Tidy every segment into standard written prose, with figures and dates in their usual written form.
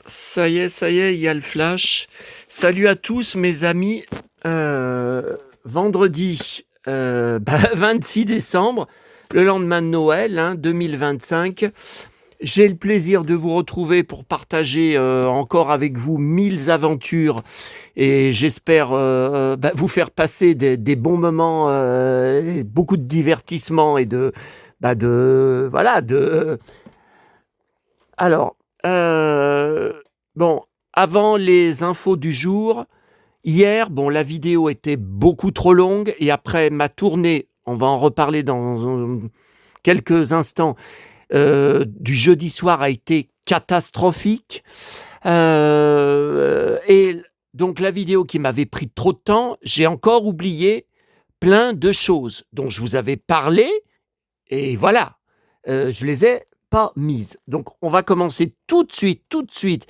Ça y est, il y a le flash. Salut à tous mes amis. Vendredi 26 décembre, le lendemain de Noël 2025. J'ai le plaisir de vous retrouver pour partager encore avec vous 1000 aventures et j'espère vous faire passer des bons moments, beaucoup de divertissement et voilà, alors, euh, bon, avant les infos du jour, hier, bon, la vidéo était beaucoup trop longue et après ma tournée, on va en reparler dans quelques instants, du jeudi soir a été catastrophique. Et donc la vidéo qui m'avait pris trop de temps, j'ai encore oublié plein de choses dont je vous avais parlé et voilà, je les ai pas mises. Donc, on va commencer tout de suite,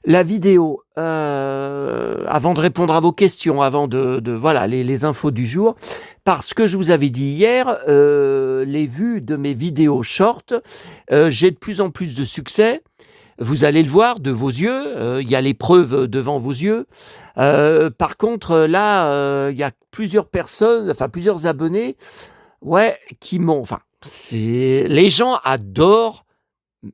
la vidéo, avant de répondre à vos questions, avant voilà, les infos du jour, parce que je vous avais dit hier, les vues de mes vidéos short, j'ai de plus en plus de succès. Vous allez le voir de vos yeux, il y a les preuves devant vos yeux. Par contre, là, il y a plusieurs personnes, enfin plusieurs abonnés, ouais, qui m'ont... Enfin, les gens adorent,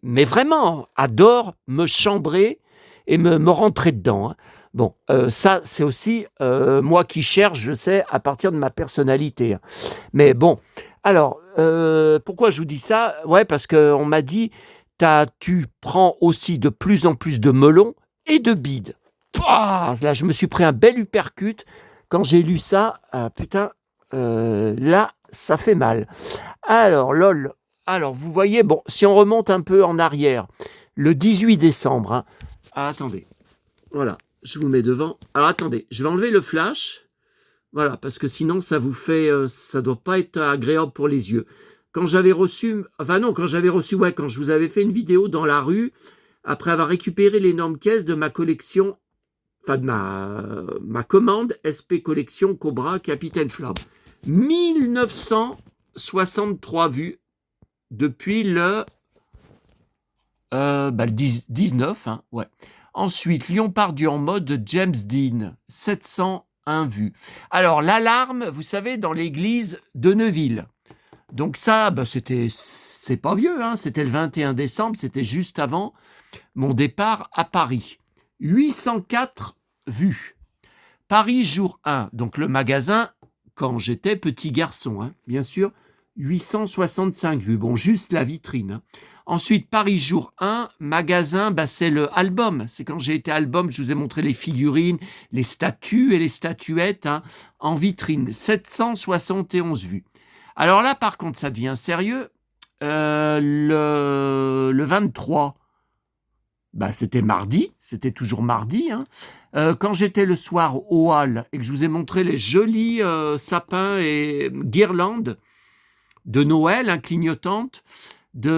mais vraiment, adorent me chambrer et me rentrer dedans. Bon, ça, c'est aussi moi qui cherche, je sais, à partir de ma personnalité. Mais bon, alors, pourquoi je vous dis ça? Ouais, parce qu'on m'a dit, tu prends aussi de plus en plus de melons et de bides. Pouah, là, je me suis pris un bel uppercut quand j'ai lu ça. Putain, là, ça fait mal. Alors, lol. Alors, vous voyez, bon, si on remonte un peu en arrière, le 18 décembre. Ah, attendez. Voilà, je vous mets devant. Alors, attendez, je vais enlever le flash. Voilà, parce que sinon, ça vous fait... ça doit pas être agréable pour les yeux. Quand j'avais reçu... Enfin non, quand j'avais reçu... Ouais, quand je vous avais fait une vidéo dans la rue, après avoir récupéré l'énorme caisse de ma collection... Enfin, de ma commande SP Collection Cobra Capitaine Flamme. 1963 vues depuis le 19. Ouais. Ensuite, Lyon Pardieu en mode James Dean, 701 vues. Alors, l'alarme, vous savez, dans l'église de Neuville. Donc ça, c'est pas vieux, c'était le 21 décembre, c'était juste avant mon départ à Paris. 804 vues. Paris jour 1, donc le magasin, quand j'étais petit garçon, bien sûr, 865 vues. Bon, juste la vitrine. Ensuite, Paris jour 1, magasin, c'est le album. C'est quand j'ai été album, je vous ai montré les figurines, les statues et les statuettes en vitrine. 771 vues. Alors là, par contre, ça devient sérieux. Le 23, c'était mardi, c'était toujours mardi. Quand j'étais le soir au hall et que je vous ai montré les jolis sapins et guirlandes de Noël, clignotantes, du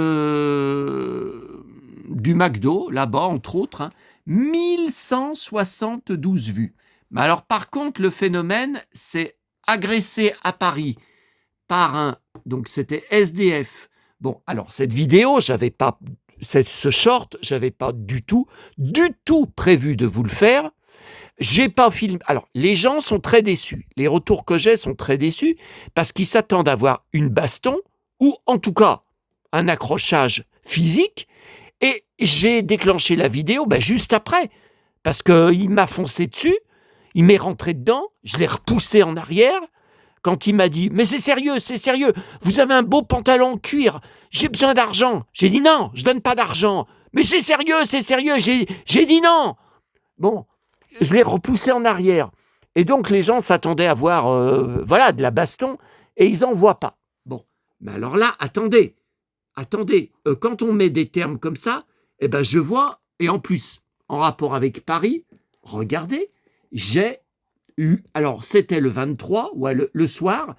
McDo, là-bas, entre autres, 1172 vues. Mais alors, par contre, le phénomène, c'est agressé à Paris par donc c'était SDF. Bon, alors, cette vidéo, ce short, j'avais pas du tout prévu de vous le faire. J'ai pas filmé. Alors, les gens sont très déçus. Les retours que j'ai sont très déçus parce qu'ils s'attendent à voir une baston ou en tout cas un accrochage physique. Et j'ai déclenché la vidéo juste après parce qu'il m'a foncé dessus, il m'est rentré dedans, je l'ai repoussé en arrière. Quand il m'a dit « Mais c'est sérieux, vous avez un beau pantalon en cuir, j'ai besoin d'argent. » J'ai dit « Non, je donne pas d'argent. »« Mais c'est sérieux, j'ai dit non. » Bon, je l'ai repoussé en arrière. Et donc, les gens s'attendaient à voir de la baston et ils n'en voient pas. Bon, mais alors là, attendez. Quand on met des termes comme ça, je vois, et en plus, en rapport avec Paris, regardez, j'ai eu, alors c'était le 23, ouais, le soir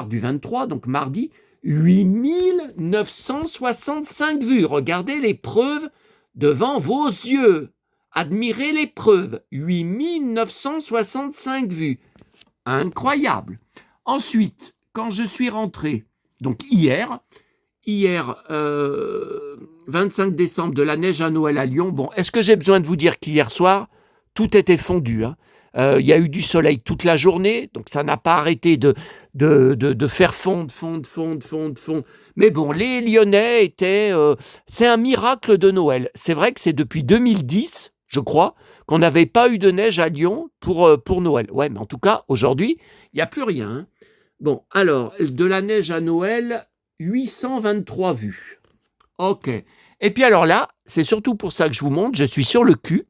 du 23, donc mardi, 8965 vues. Regardez les preuves devant vos yeux. Admirez les preuves. 8965 vues. Incroyable. Ensuite, quand je suis rentré, donc hier, hier, 25 décembre, de la neige à Noël à Lyon. Bon, est-ce que j'ai besoin de vous dire qu'hier soir, tout était fondu, hein? Il y a eu du soleil toute la journée, donc ça n'a pas arrêté de faire fondre. Mais bon, les Lyonnais étaient... c'est un miracle de Noël. C'est vrai que c'est depuis 2010, je crois, qu'on n'avait pas eu de neige à Lyon pour Noël. Ouais, mais en tout cas, aujourd'hui, il n'y a plus rien, hein. Bon, alors, de la neige à Noël, 823 vues. Ok. Et puis alors là, c'est surtout pour ça que je vous montre, je suis sur le cul.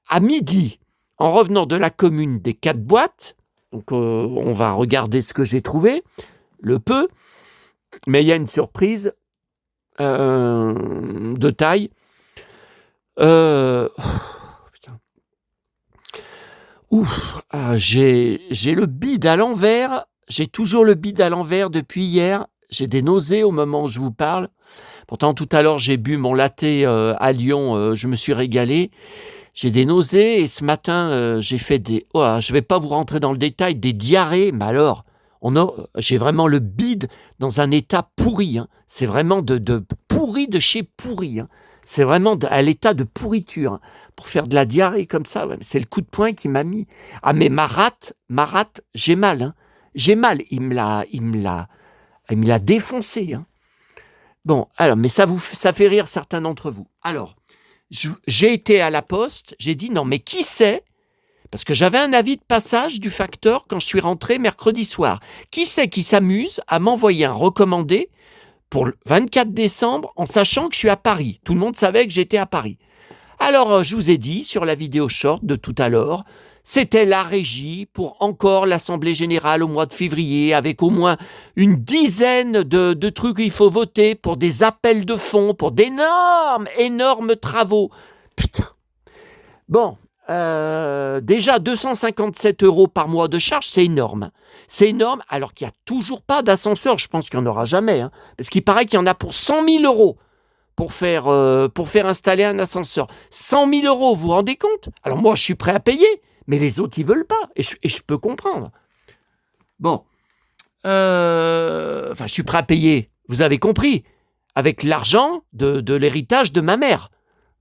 À midi, en revenant de la commune des 4 boîtes, donc on va regarder ce que j'ai trouvé, le peu, mais il y a une surprise de taille. Putain. Ouf, j'ai le bide à l'envers, j'ai toujours le bide à l'envers depuis hier, j'ai des nausées au moment où je vous parle. Pourtant, tout à l'heure, j'ai bu mon latte à Lyon, je me suis régalé. J'ai des nausées et ce matin, j'ai fait des... Oh, je ne vais pas vous rentrer dans le détail, des diarrhées, mais alors, j'ai vraiment le bide dans un état pourri, hein. C'est vraiment de pourri de chez pourri, hein. C'est vraiment à l'état de pourriture, hein. Pour faire de la diarrhée comme ça, ouais, c'est le coup de poing qui m'a mis... Ah mais ma rate, j'ai mal, hein. J'ai mal, il me l'a défoncé, hein. Bon, alors, mais ça fait rire certains d'entre vous. Alors, j'ai été à la poste, j'ai dit non, mais qui c'est? Parce que j'avais un avis de passage du facteur quand je suis rentré mercredi soir. Qui c'est qui s'amuse à m'envoyer un recommandé pour le 24 décembre en sachant que je suis à Paris? Tout le monde savait que j'étais à Paris. Alors, je vous ai dit sur la vidéo short de tout à l'heure, c'était la régie pour encore l'Assemblée générale au mois de février, avec au moins une dizaine de trucs qu'il faut voter pour des appels de fonds, pour d'énormes travaux. Putain. Bon, déjà 257 € par mois de charge, c'est énorme. C'est énorme, alors qu'il n'y a toujours pas d'ascenseur. Je pense qu'il n'y en aura jamais, hein, parce qu'il paraît qu'il y en a pour 100 000 € pour faire installer un ascenseur. 100 000 €, vous vous rendez compte? Alors moi, je suis prêt à payer, mais les autres, ils ne veulent pas. Et je peux comprendre. Bon. Je suis prêt à payer, vous avez compris, avec l'argent de l'héritage de ma mère.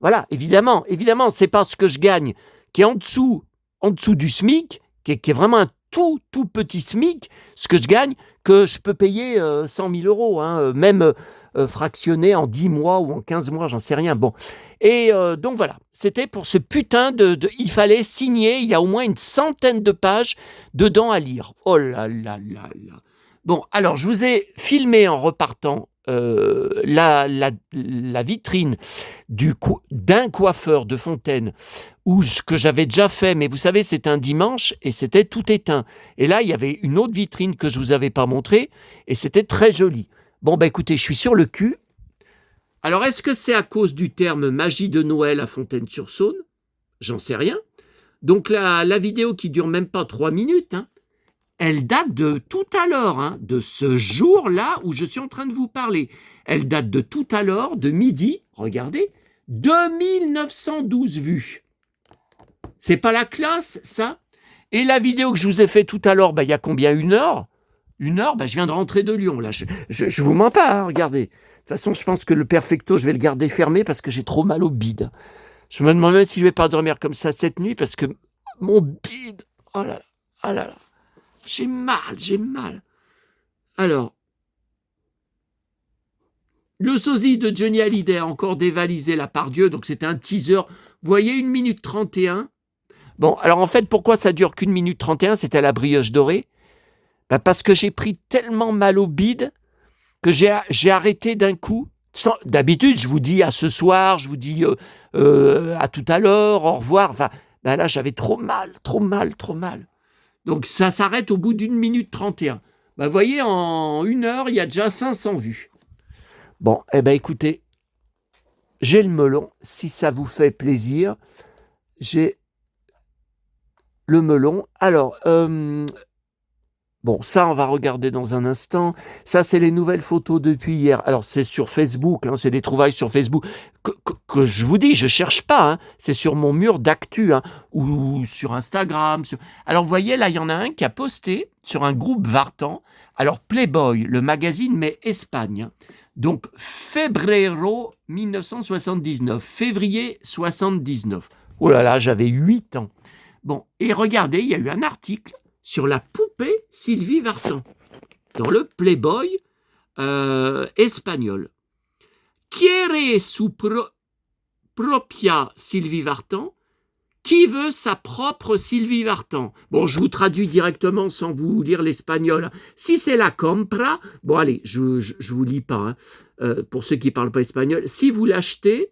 Voilà, évidemment, c'est pas ce que je gagne, qui est en dessous du SMIC, qui est vraiment un tout petit SMIC, ce que je gagne, que je peux payer 100 000 €, hein, même fractionné en 10 mois ou en 15 mois, j'en sais rien. Bon. Et donc voilà, c'était pour ce putain il fallait signer, il y a au moins une centaine de pages dedans à lire. Oh là là là là. Bon, alors je vous ai filmé en repartant la vitrine d'un coiffeur de Fontaine que j'avais déjà fait, mais vous savez, c'est un dimanche et c'était tout éteint. Et là, il y avait une autre vitrine que je vous avais pas montrée et c'était très joli. Bon, écoutez, je suis sur le cul. Alors, est-ce que c'est à cause du terme magie de Noël à Fontaine-sur-Saône? J'en sais rien. Donc, la vidéo qui dure même pas 3 minutes, hein, elle date de tout à l'heure, hein, de ce jour-là où je suis en train de vous parler. Elle date de tout à l'heure, de midi, regardez, 2912 vues. C'est pas la classe, ça? Et la vidéo que je vous ai fait tout à l'heure, il y a combien? 1 heure? 1 heure, je viens de rentrer de Lyon, là. Je vous mens pas, hein, regardez. De toute façon, je pense que le perfecto, je vais le garder fermé parce que j'ai trop mal au bide. Je me demande même si je vais pas dormir comme ça cette nuit parce que mon bide, oh là là, oh là là. J'ai mal. Alors, le sosie de Johnny Hallyday a encore dévalisé la Pardieu, donc c'était un teaser. Vous voyez, 1 minute 31. Bon, alors en fait, pourquoi ça dure qu'1 minute 31? C'était à la brioche dorée. Parce que j'ai pris tellement mal au bide que j'ai arrêté d'un coup. D'habitude, je vous dis à ce soir, je vous dis à tout à l'heure, au revoir. Enfin, là, j'avais trop mal. Donc, ça s'arrête au bout d'1 minute 31. Vous voyez, en 1 heure, il y a déjà 500 vues. Bon, écoutez, j'ai le melon. Si ça vous fait plaisir, j'ai le melon. Alors, bon, ça, on va regarder dans un instant. Ça, c'est les nouvelles photos depuis hier. Alors, c'est sur Facebook, hein, c'est des trouvailles sur Facebook que je vous dis, je cherche pas. Hein, c'est sur mon mur d'actu, hein, ou sur Instagram. Alors, vous voyez, là, il y en a un qui a posté sur un groupe Vartan. Alors, Playboy, le magazine, mais Espagne. Donc, Febrero 1979, février 79. Oh là là, j'avais 8 ans. Bon, et regardez, il y a eu un article sur la poupée Sylvie Vartan dans le Playboy espagnol. Quiere su propia Sylvie Vartan? Qui veut sa propre Sylvie Vartan? Bon, je vous traduis directement sans vous lire l'espagnol. Si c'est la compra, bon allez, je vous lis pas, hein, pour ceux qui ne parlent pas espagnol. Si vous l'achetez,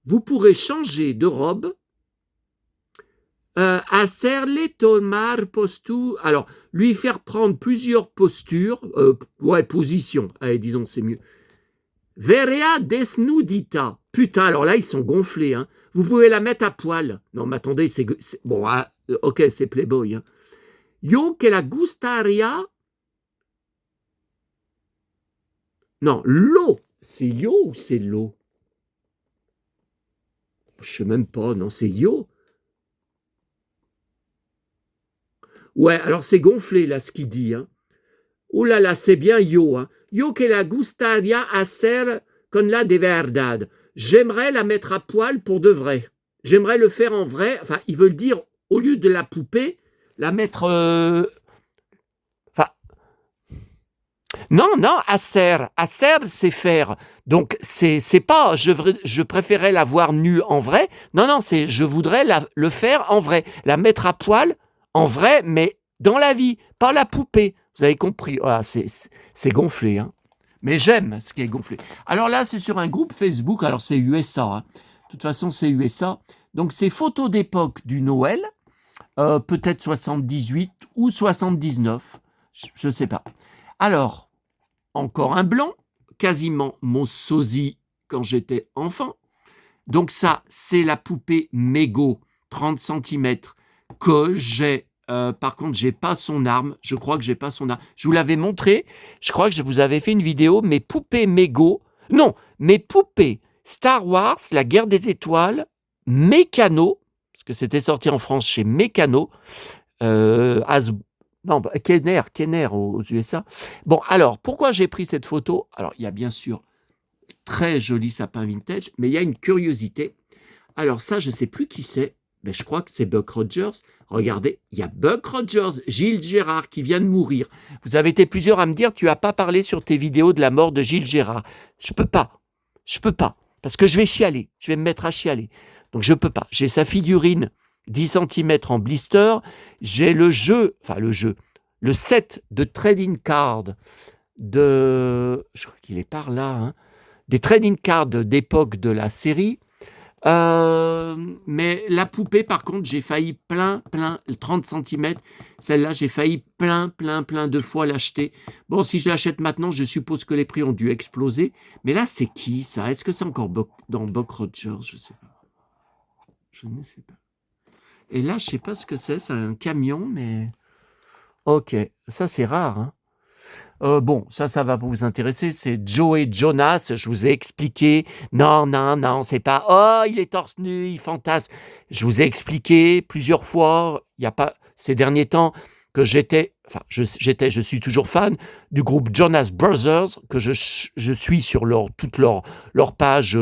vous pourrez changer de robe, hacerle tomar posture, alors lui faire prendre plusieurs postures, positions, allez, disons c'est mieux. Verea desnudita. Putain, alors là, ils sont gonflés. Hein. Vous pouvez la mettre à poil. Non, mais attendez, c'est bon, ok, c'est Playboy. Hein. Yo que la gustaria. Non, l'eau. C'est yo ou c'est l'eau? Je sais même pas. Non, c'est yo. Ouais, alors c'est gonflé, là, ce qu'il dit. Hein. Oh là là, c'est bien yo. Hein. Yo que la gustaria hacer con la de verdad. J'aimerais la mettre à poil pour de vrai. J'aimerais le faire en vrai. Enfin, ils veulent dire, au lieu de la poupée, la mettre... Enfin... Non, hacer. Hacer, c'est faire. Donc, c'est pas... Je préférais la voir nue en vrai. Non, c'est je voudrais le faire en vrai. La mettre à poil en vrai, mais dans la vie. Pas la poupée. Vous avez compris. Voilà, c'est gonflé, hein. Mais j'aime ce qui est gonflé. Alors là, c'est sur un groupe Facebook. Alors, c'est USA. Hein. De toute façon, c'est USA. Donc, c'est photos d'époque du Noël. Peut-être 78 ou 79. Je ne sais pas. Alors, encore un blanc. Quasiment mon sosie quand j'étais enfant. Donc ça, c'est la poupée Mego, 30 cm, que j'ai... par contre, j'ai pas son arme. Je crois que j'ai pas son arme. Je vous l'avais montré. Je crois que je vous avais fait une vidéo. Mes poupées Mego. Non, mes poupées Star Wars, la guerre des étoiles, Mécano, parce que c'était sorti en France chez Mécano. Kenner aux USA. Bon, alors, pourquoi j'ai pris cette photo? Alors, il y a bien sûr très joli sapin vintage, mais il y a une curiosité. Alors ça, je ne sais plus qui c'est. Mais je crois que c'est Buck Rogers. Regardez, il y a Buck Rogers, Gilles Gérard, qui vient de mourir. Vous avez été plusieurs à me dire, tu n'as pas parlé sur tes vidéos de la mort de Gilles Gérard. Je peux pas, parce que je vais chialer, je vais me mettre à chialer. Donc je peux pas. J'ai sa figurine 10 cm en blister. J'ai le set de trading card je crois qu'il est par là, hein, des trading cards d'époque de la série. Mais la poupée, par contre, j'ai failli plein, 30 cm. Celle-là, j'ai failli plein de fois l'acheter. Bon, si je l'achète maintenant, je suppose que les prix ont dû exploser. Mais là, c'est qui, ça? Est-ce que c'est encore dans Buck Rogers? Je sais pas. Je ne sais pas. Et là, je sais pas ce que c'est. C'est un camion, mais... Ok, ça, c'est rare, hein. Bon, ça va vous intéresser, c'est Joey Jonas, je vous ai expliqué, non, c'est pas, oh, il est torse nu, il fantasme. Je vous ai expliqué plusieurs fois, il n'y a pas, ces derniers temps, que je suis toujours fan du groupe Jonas Brothers, que je suis sur toute leur page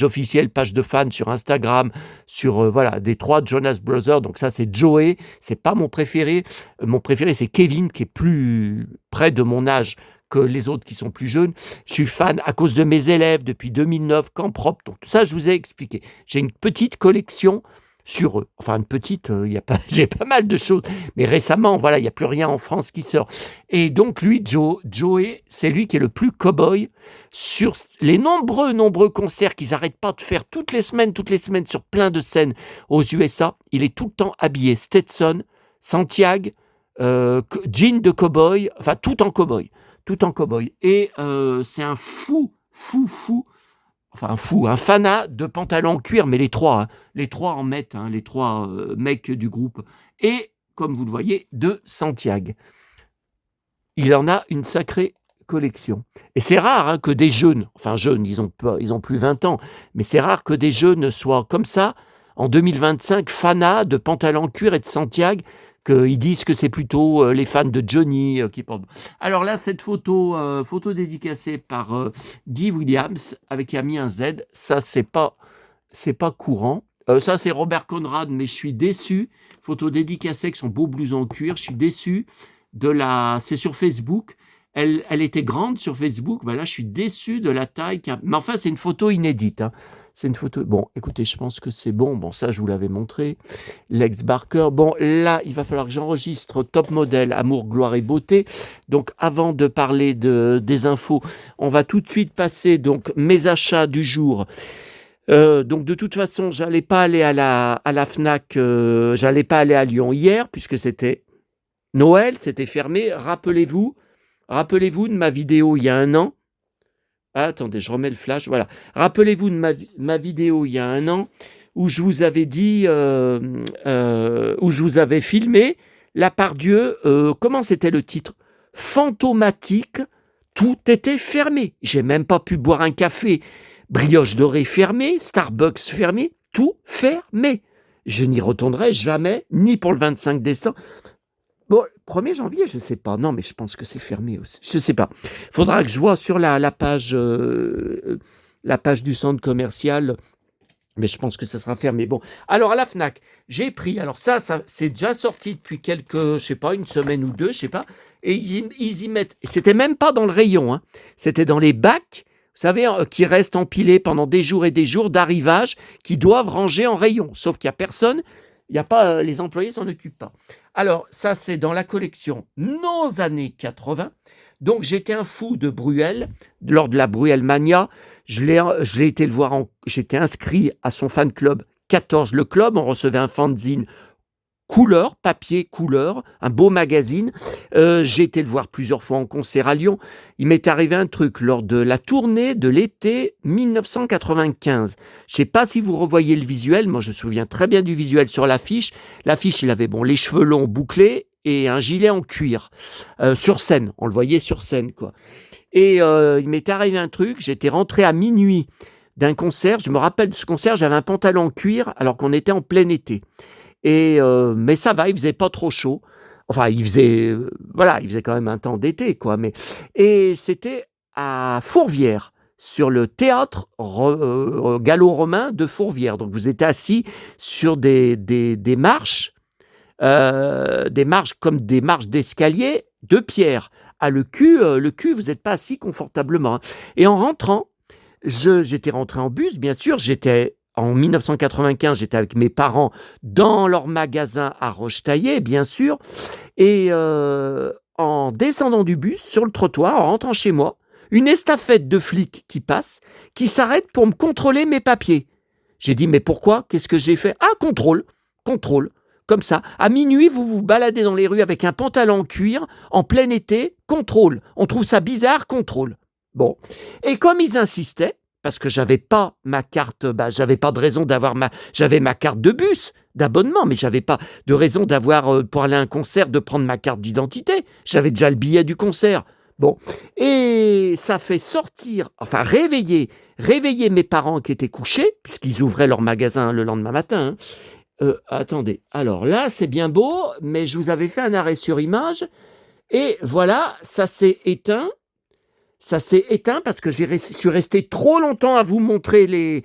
officielle, page de fans sur Instagram, sur des 3 Jonas Brothers. Donc ça, c'est Joey, c'est pas mon préféré. Mon préféré, c'est Kevin, qui est plus près de mon âge que les autres qui sont plus jeunes. Je suis fan à cause de mes élèves depuis 2009, Camp Propre. Donc tout ça, je vous ai expliqué. J'ai une petite collection sur eux. Enfin, une petite, j'ai pas mal de choses. Mais récemment, voilà, il n'y a plus rien en France qui sort. Et donc, lui, Joey, c'est lui qui est le plus cow-boy sur les nombreux concerts qu'ils n'arrêtent pas de faire toutes les semaines, sur plein de scènes aux USA. Il est tout le temps habillé Stetson, Santiago, jean de cow-boy, enfin, tout en cow-boy. Et c'est un fou, un fanat de pantalons en cuir, mais les trois en mettent, hein, les 3 mecs du groupe. Et, comme vous le voyez, de Santiago. Il en a une sacrée collection. Et c'est rare, hein, que des jeunes, ils ont plus 20 ans, mais c'est rare que des jeunes soient comme ça, en 2025, fanats de pantalons en cuir et de Santiago, qu'ils disent que c'est plutôt les fans de Johnny qui portent. Alors là, cette photo dédicacée par Guy Williams, avec qui a mis un Z, ça, c'est pas courant. Ça, c'est Robert Conrad, mais je suis déçu. Photo dédicacée avec son beau blouson en cuir, je suis déçu c'est sur Facebook. Elle était grande sur Facebook, ben là, je suis déçu de la taille. Mais enfin, c'est une photo inédite, hein. C'est une photo. Bon, écoutez, je pense que c'est bon. Bon, ça, je vous l'avais montré. Lex Barker. Bon, là, il va falloir que j'enregistre Top Model, Amour, Gloire et Beauté. Donc, avant de parler des infos, on va tout de suite passer donc mes achats du jour. Donc, de toute façon, j'allais pas aller à la Fnac. J'allais pas aller à Lyon hier puisque c'était Noël, c'était fermé. Rappelez-vous de ma vidéo il y a un an. Ah, attendez, je remets le flash. Voilà. Rappelez-vous de ma vidéo il y a un an où je vous avais dit, où je vous avais filmé la Pardieu. Comment c'était le titre? Fantomatique. Tout était fermé. J'ai même pas pu boire un café. Brioche dorée fermée, Starbucks fermé, tout fermé. Je n'y retournerai jamais, ni pour le 25 décembre. Bon, 1er janvier, je ne sais pas. Non, mais je pense que c'est fermé aussi. Je ne sais pas. Il faudra que je vois sur la page du centre commercial, mais je pense que ça sera fermé. Bon, alors à la Fnac, j'ai pris. Alors ça c'est déjà sorti depuis je sais pas, une semaine ou deux, je sais pas. Et ils y mettent. C'était même pas dans le rayon, hein. C'était dans les bacs, vous savez, qui restent empilés pendant des jours et des jours d'arrivage, qui doivent ranger en rayon. Sauf qu'il n'y a personne. Il y a pas, les employés s'en occupent pas. Alors, ça, c'est dans la collection Nos années 80. Donc, j'étais un fou de Bruel, lors de la Bruel Mania. Je l'ai été le voir, j'étais inscrit à son fan club 14, le club. On recevait un fanzine couleur, papier couleur, un beau magazine. J'ai été le voir plusieurs fois en concert à Lyon. Il m'est arrivé un truc lors de la tournée de l'été 1995. Je ne sais pas si vous revoyez le visuel. Moi, je me souviens très bien du visuel sur l'affiche. L'affiche, il avait les cheveux longs bouclés et un gilet en cuir sur scène. On le voyait sur scène, quoi. Et il m'est arrivé un truc. J'étais rentré à minuit d'un concert. Je me rappelle de ce concert. J'avais un pantalon en cuir alors qu'on était en plein été. Mais ça va, il faisait pas trop chaud. Enfin, il faisait quand même un temps d'été, quoi. Et c'était à Fourvière, sur le théâtre gallo-romain de Fourvière. Donc, vous étiez assis sur des marches, comme des marches d'escalier de pierre. Le cul, vous n'êtes pas assis confortablement, hein. Et en rentrant, j'étais rentré en bus, bien sûr. En 1995, j'étais avec mes parents dans leur magasin à Rochetaillé, bien sûr. Et en descendant du bus, sur le trottoir, en rentrant chez moi, une estafette de flics qui passe, qui s'arrête pour me contrôler mes papiers. J'ai dit, mais pourquoi? Qu'est-ce que j'ai fait? Ah, contrôle. Comme ça. À minuit, vous vous baladez dans les rues avec un pantalon en cuir, en plein été, contrôle. On trouve ça bizarre, contrôle. Bon. Et comme ils insistaient, parce que j'avais pas ma carte, j'avais pas de raison j'avais ma carte de bus, d'abonnement, mais j'avais pas de raison d'avoir, pour aller à un concert, de prendre ma carte d'identité. J'avais déjà le billet du concert. Bon. Et ça fait réveiller mes parents qui étaient couchés, puisqu'ils ouvraient leur magasin le lendemain matin, hein. Attendez. Alors là, c'est bien beau, mais je vous avais fait un arrêt sur image. Et voilà, ça s'est éteint. Ça s'est éteint parce que je suis resté trop longtemps à vous montrer les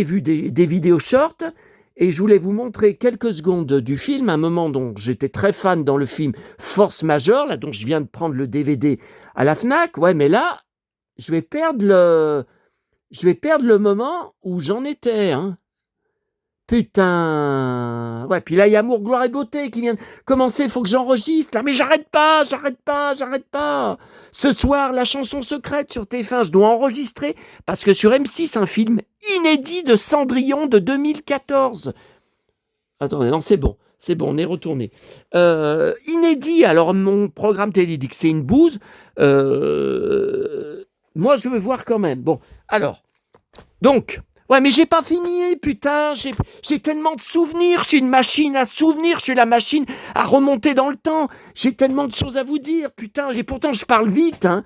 vues des vidéos shorts. Et je voulais vous montrer quelques secondes du film, un moment dont j'étais très fan dans le film Force Majeure, là, dont je viens de prendre le DVD à la Fnac. Ouais, mais là, je vais perdre le moment où j'en étais, hein. Putain. Ouais, puis là, il y a Amour, Gloire et Beauté qui vient de commencer. Il faut que j'enregistre, là. Mais j'arrête pas. Ce soir, la chanson secrète sur TF1, je dois enregistrer. Parce que sur M6, un film inédit de Cendrillon de 2014. Attendez, non, c'est bon, on est retourné. Inédit, alors mon programme télé dit que c'est une bouse. Moi, je veux voir quand même. Bon, alors, donc... Ouais, mais j'ai pas fini, putain, j'ai tellement de souvenirs, je suis une machine à souvenirs, je suis la machine à remonter dans le temps, j'ai tellement de choses à vous dire, putain, et pourtant je parle vite, hein.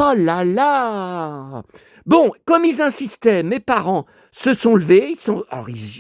Oh là là. Bon, comme ils insistaient, mes parents, se sont levés.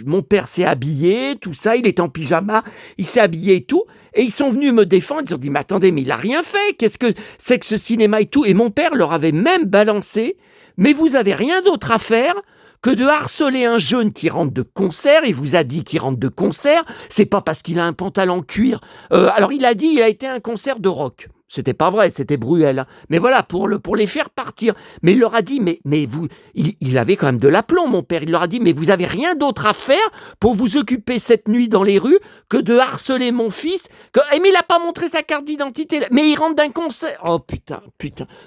Mon père s'est habillé, tout ça, il est en pyjama, il s'est habillé et tout. Et ils sont venus me défendre, ils ont dit, mais attendez, mais il n'a rien fait, qu'est-ce que c'est que ce cinéma et tout. Et mon père leur avait même balancé, mais vous avez rien d'autre à faire que de harceler un jeune qui rentre de concert. Il vous a dit qu'il rentre de concert, c'est pas parce qu'il a un pantalon cuir. Alors il a dit, il a été à un concert de rock. C'était pas vrai, c'était Bruel. Hein. Mais voilà, pour les faire partir. Mais il leur a dit, mais vous, il avait quand même de l'aplomb, mon père. Il leur a dit, mais vous avez rien d'autre à faire pour vous occuper cette nuit dans les rues que de harceler mon fils. Mais il n'a pas montré sa carte d'identité. Mais il rentre d'un concert. Oh putain.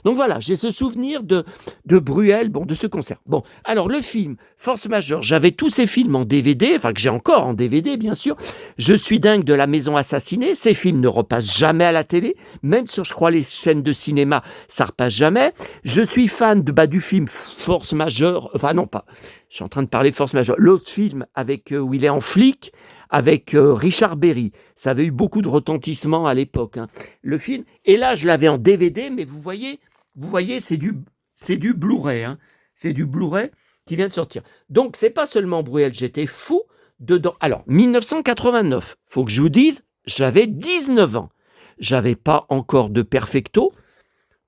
Donc voilà, j'ai ce souvenir de Bruel, de ce concert. Bon, alors le film, Force majeure, j'avais tous ces films en DVD, enfin que j'ai encore en DVD, bien sûr. Je suis dingue de La Maison assassinée. Ces films ne repassent jamais à la télé, même sur, je crois, les chaînes de cinéma, ça repasse jamais. Je suis fan du film Force majeure, enfin non pas, je suis en train de parler de Force majeure, l'autre film avec où il est en flic, avec Richard Berry. Ça avait eu beaucoup de retentissement à l'époque, hein, le film. Et là, je l'avais en DVD, mais vous voyez, c'est du Blu-ray, hein. C'est du Blu-ray qui vient de sortir. Donc, c'est pas seulement Bruel, j'étais fou dedans. Alors, 1989, faut que je vous dise, j'avais 19 ans. J'avais pas encore de perfecto.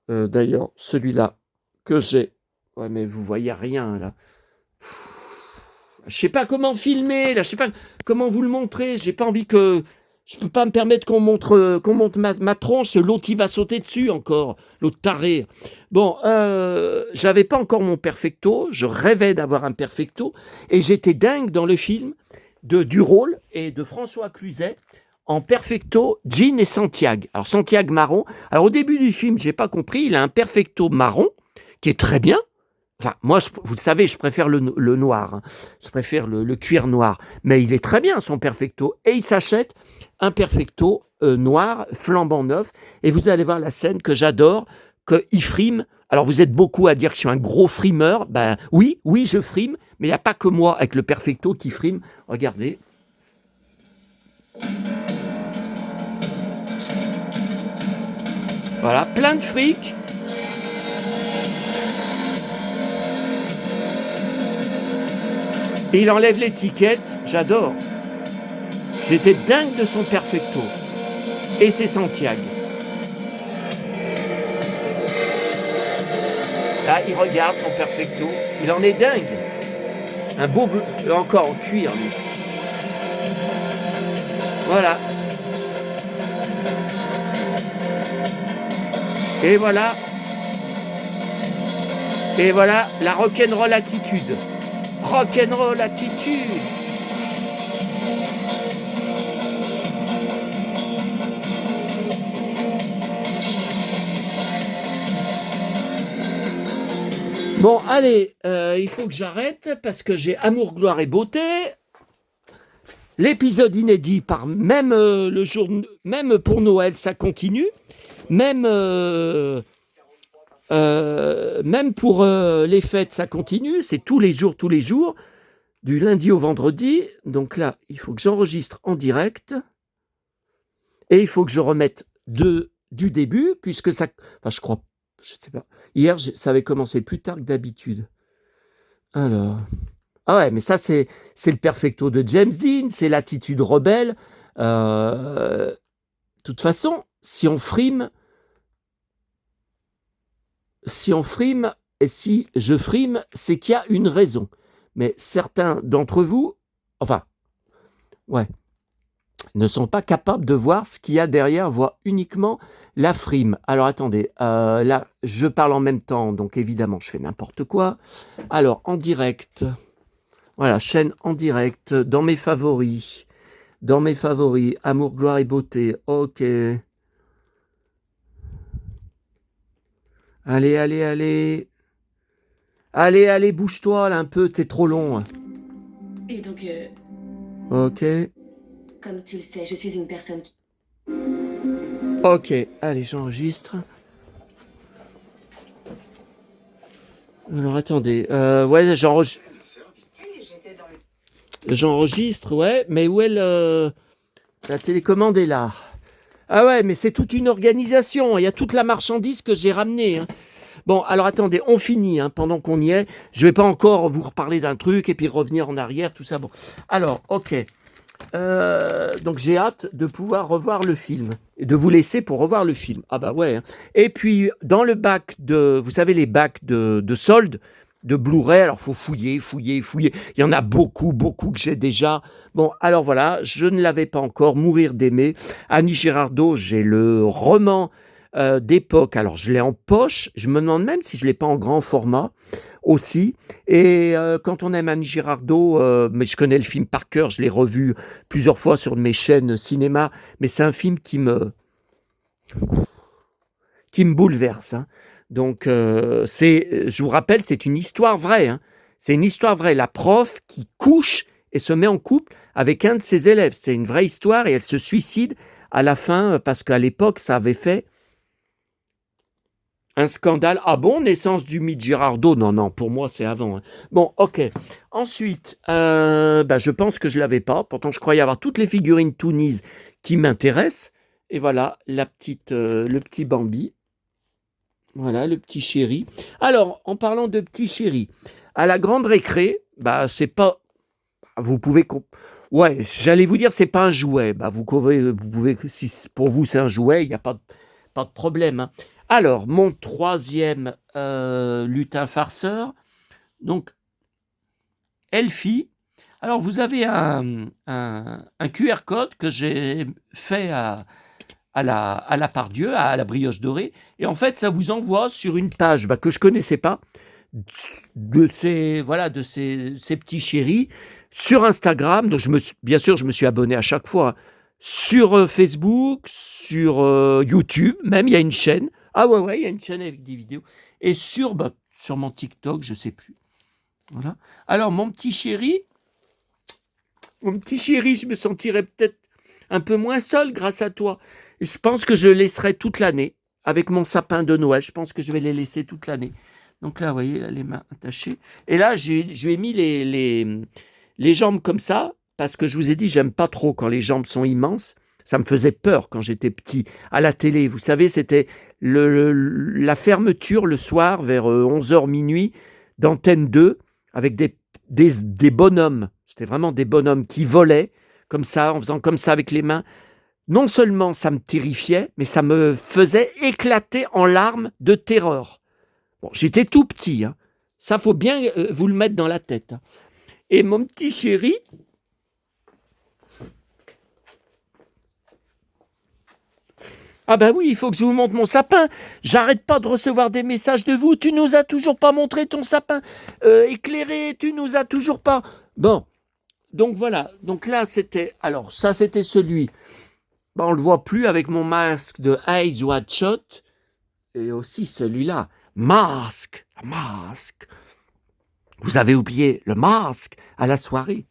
D'ailleurs, celui-là que j'ai. Ouais, mais vous voyez rien là. Je sais pas comment filmer là. Je sais pas comment vous le montrer. J'ai pas envie que. Je peux pas me permettre qu'on monte ma tronche. L'autre il va sauter dessus encore. L'autre taré. Bon, j'avais pas encore mon perfecto. Je rêvais d'avoir un perfecto et j'étais dingue dans le film du rôle et de François Cluzet. En perfecto, Jean et Santiago. Alors, Santiago marron. Alors, au début du film, j'ai pas compris. Il a un perfecto marron qui est très bien. Enfin, moi, vous le savez, je préfère le noir. Hein. Je préfère le cuir noir. Mais il est très bien, son perfecto. Et il s'achète un perfecto noir, flambant neuf. Et vous allez voir la scène que j'adore, qu'il frime. Alors, vous êtes beaucoup à dire que je suis un gros frimeur. Ben, oui, je frime. Mais il n'y a pas que moi avec le perfecto qui frime. Regardez. Voilà, plein de fric. Et il enlève l'étiquette, j'adore. J'étais dingue de son perfecto. Et c'est Santiago. Là, il regarde son perfecto. Il en est dingue. Un beau bleu, encore en cuir, lui. Voilà. Et voilà la rock'n'roll attitude. Rock'n'roll attitude. Bon, allez, il faut que j'arrête parce que j'ai Amour, gloire et beauté. L'épisode inédit, même le jour, même pour Noël, ça continue. Même pour les fêtes, ça continue. C'est tous les jours, du lundi au vendredi. Donc là, il faut que j'enregistre en direct. Et il faut que je remette du début, puisque ça... Enfin, je crois... Je sais pas. Hier, ça avait commencé plus tard que d'habitude. Alors... Ah ouais, mais ça, c'est le perfecto de James Dean. C'est l'attitude rebelle. De toute façon, si on frime et si je frime, c'est qu'il y a une raison. Mais certains d'entre vous, ne sont pas capables de voir ce qu'il y a derrière, voient uniquement la frime. Alors attendez, là, je parle en même temps, donc évidemment, je fais n'importe quoi. Alors, en direct, voilà, chaîne en direct, dans mes favoris, Amour, gloire et beauté, ok. Allez. Allez, bouge-toi là un peu, t'es trop long. Et donc, Ok. comme tu le sais, je suis une personne qui... Ok, allez, j'enregistre. Alors attendez, ouais, j'enregistre, ouais, mais où est la télécommande est là. Ah ouais, mais c'est toute une organisation, il y a toute la marchandise que j'ai ramenée. Hein. Bon, alors attendez, on finit, hein, pendant qu'on y est. Je vais pas encore vous reparler d'un truc et puis revenir en arrière, tout ça. Bon, alors, ok. Donc j'ai hâte de pouvoir revoir le film et de vous laisser pour revoir le film. Ah bah ouais, hein. Et puis dans le bac de, vous savez les bacs de soldes de Blu-ray, alors faut fouiller, fouiller, fouiller. Il y en a beaucoup, beaucoup que j'ai déjà. Bon, alors voilà, je ne l'avais pas encore, Mourir d'aimer. Annie Girardot, j'ai le roman d'époque. Alors je l'ai en poche. Je me demande même si je l'ai pas en grand format aussi. Et quand on aime Annie Girardot, mais je connais le film par cœur, je l'ai revu plusieurs fois sur mes chaînes cinéma, mais c'est un film qui me bouleverse, hein. Donc, je vous rappelle, c'est une histoire vraie, hein. C'est une histoire vraie. La prof qui couche et se met en couple avec un de ses élèves. C'est une vraie histoire et elle se suicide à la fin parce qu'à l'époque, ça avait fait un scandale. Ah bon, naissance du mythe Girardot? Non, non, pour moi, c'est avant, hein. Bon, ok. Ensuite, je pense que je ne l'avais pas. Pourtant, je croyais avoir toutes les figurines Toonies qui m'intéressent. Et voilà, le petit Bambi. Voilà, le petit chéri. Alors, en parlant de petit chéri, à la grande récré, c'est pas... Vous pouvez... Ouais, j'allais vous dire, c'est pas un jouet. Vous pouvez, si pour vous c'est un jouet, il n'y a pas de problème, hein. Alors, mon troisième lutin farceur, donc Elfie. Alors, vous avez un QR code que j'ai fait à la Pardieu, à la brioche dorée, et en fait, ça vous envoie sur une page que je connaissais pas, de ces petits chéris, sur Instagram. Donc, bien sûr, je me suis abonné à chaque fois, hein. Sur Facebook, sur YouTube, même, il y a une chaîne. Ah ouais, il y a une chaîne avec des vidéos. Et sur mon TikTok, je sais plus. Voilà. Alors, mon petit chéri, je me sentirais peut-être un peu moins seul grâce à toi. Et je pense que je le laisserai toute l'année avec mon sapin de Noël. Je pense que je vais les laisser toute l'année. Donc là, vous voyez, là, les mains attachées. Et là, je lui ai mis les jambes comme ça, parce que je vous ai dit, j'aime pas trop quand les jambes sont immenses. Ça me faisait peur quand j'étais petit. À la télé, vous savez, c'était la fermeture le soir vers 11h minuit d'Antenne 2 avec des bonhommes. C'était vraiment des bonhommes qui volaient comme ça, en faisant comme ça avec les mains. Non seulement ça me terrifiait, mais ça me faisait éclater en larmes de terreur. Bon, j'étais tout petit, hein. Ça, faut bien vous le mettre dans la tête, hein. Et mon petit chéri, ah ben oui, il faut que je vous montre mon sapin. J'arrête pas de recevoir des messages de vous. Tu nous as toujours pas montré ton sapin éclairé. Tu nous as toujours pas... Bon, donc voilà. Donc là, alors ça, c'était celui... on le voit plus avec mon masque de Eyes Wide Shut. Et aussi celui-là. Masque. Vous avez oublié le masque à la soirée.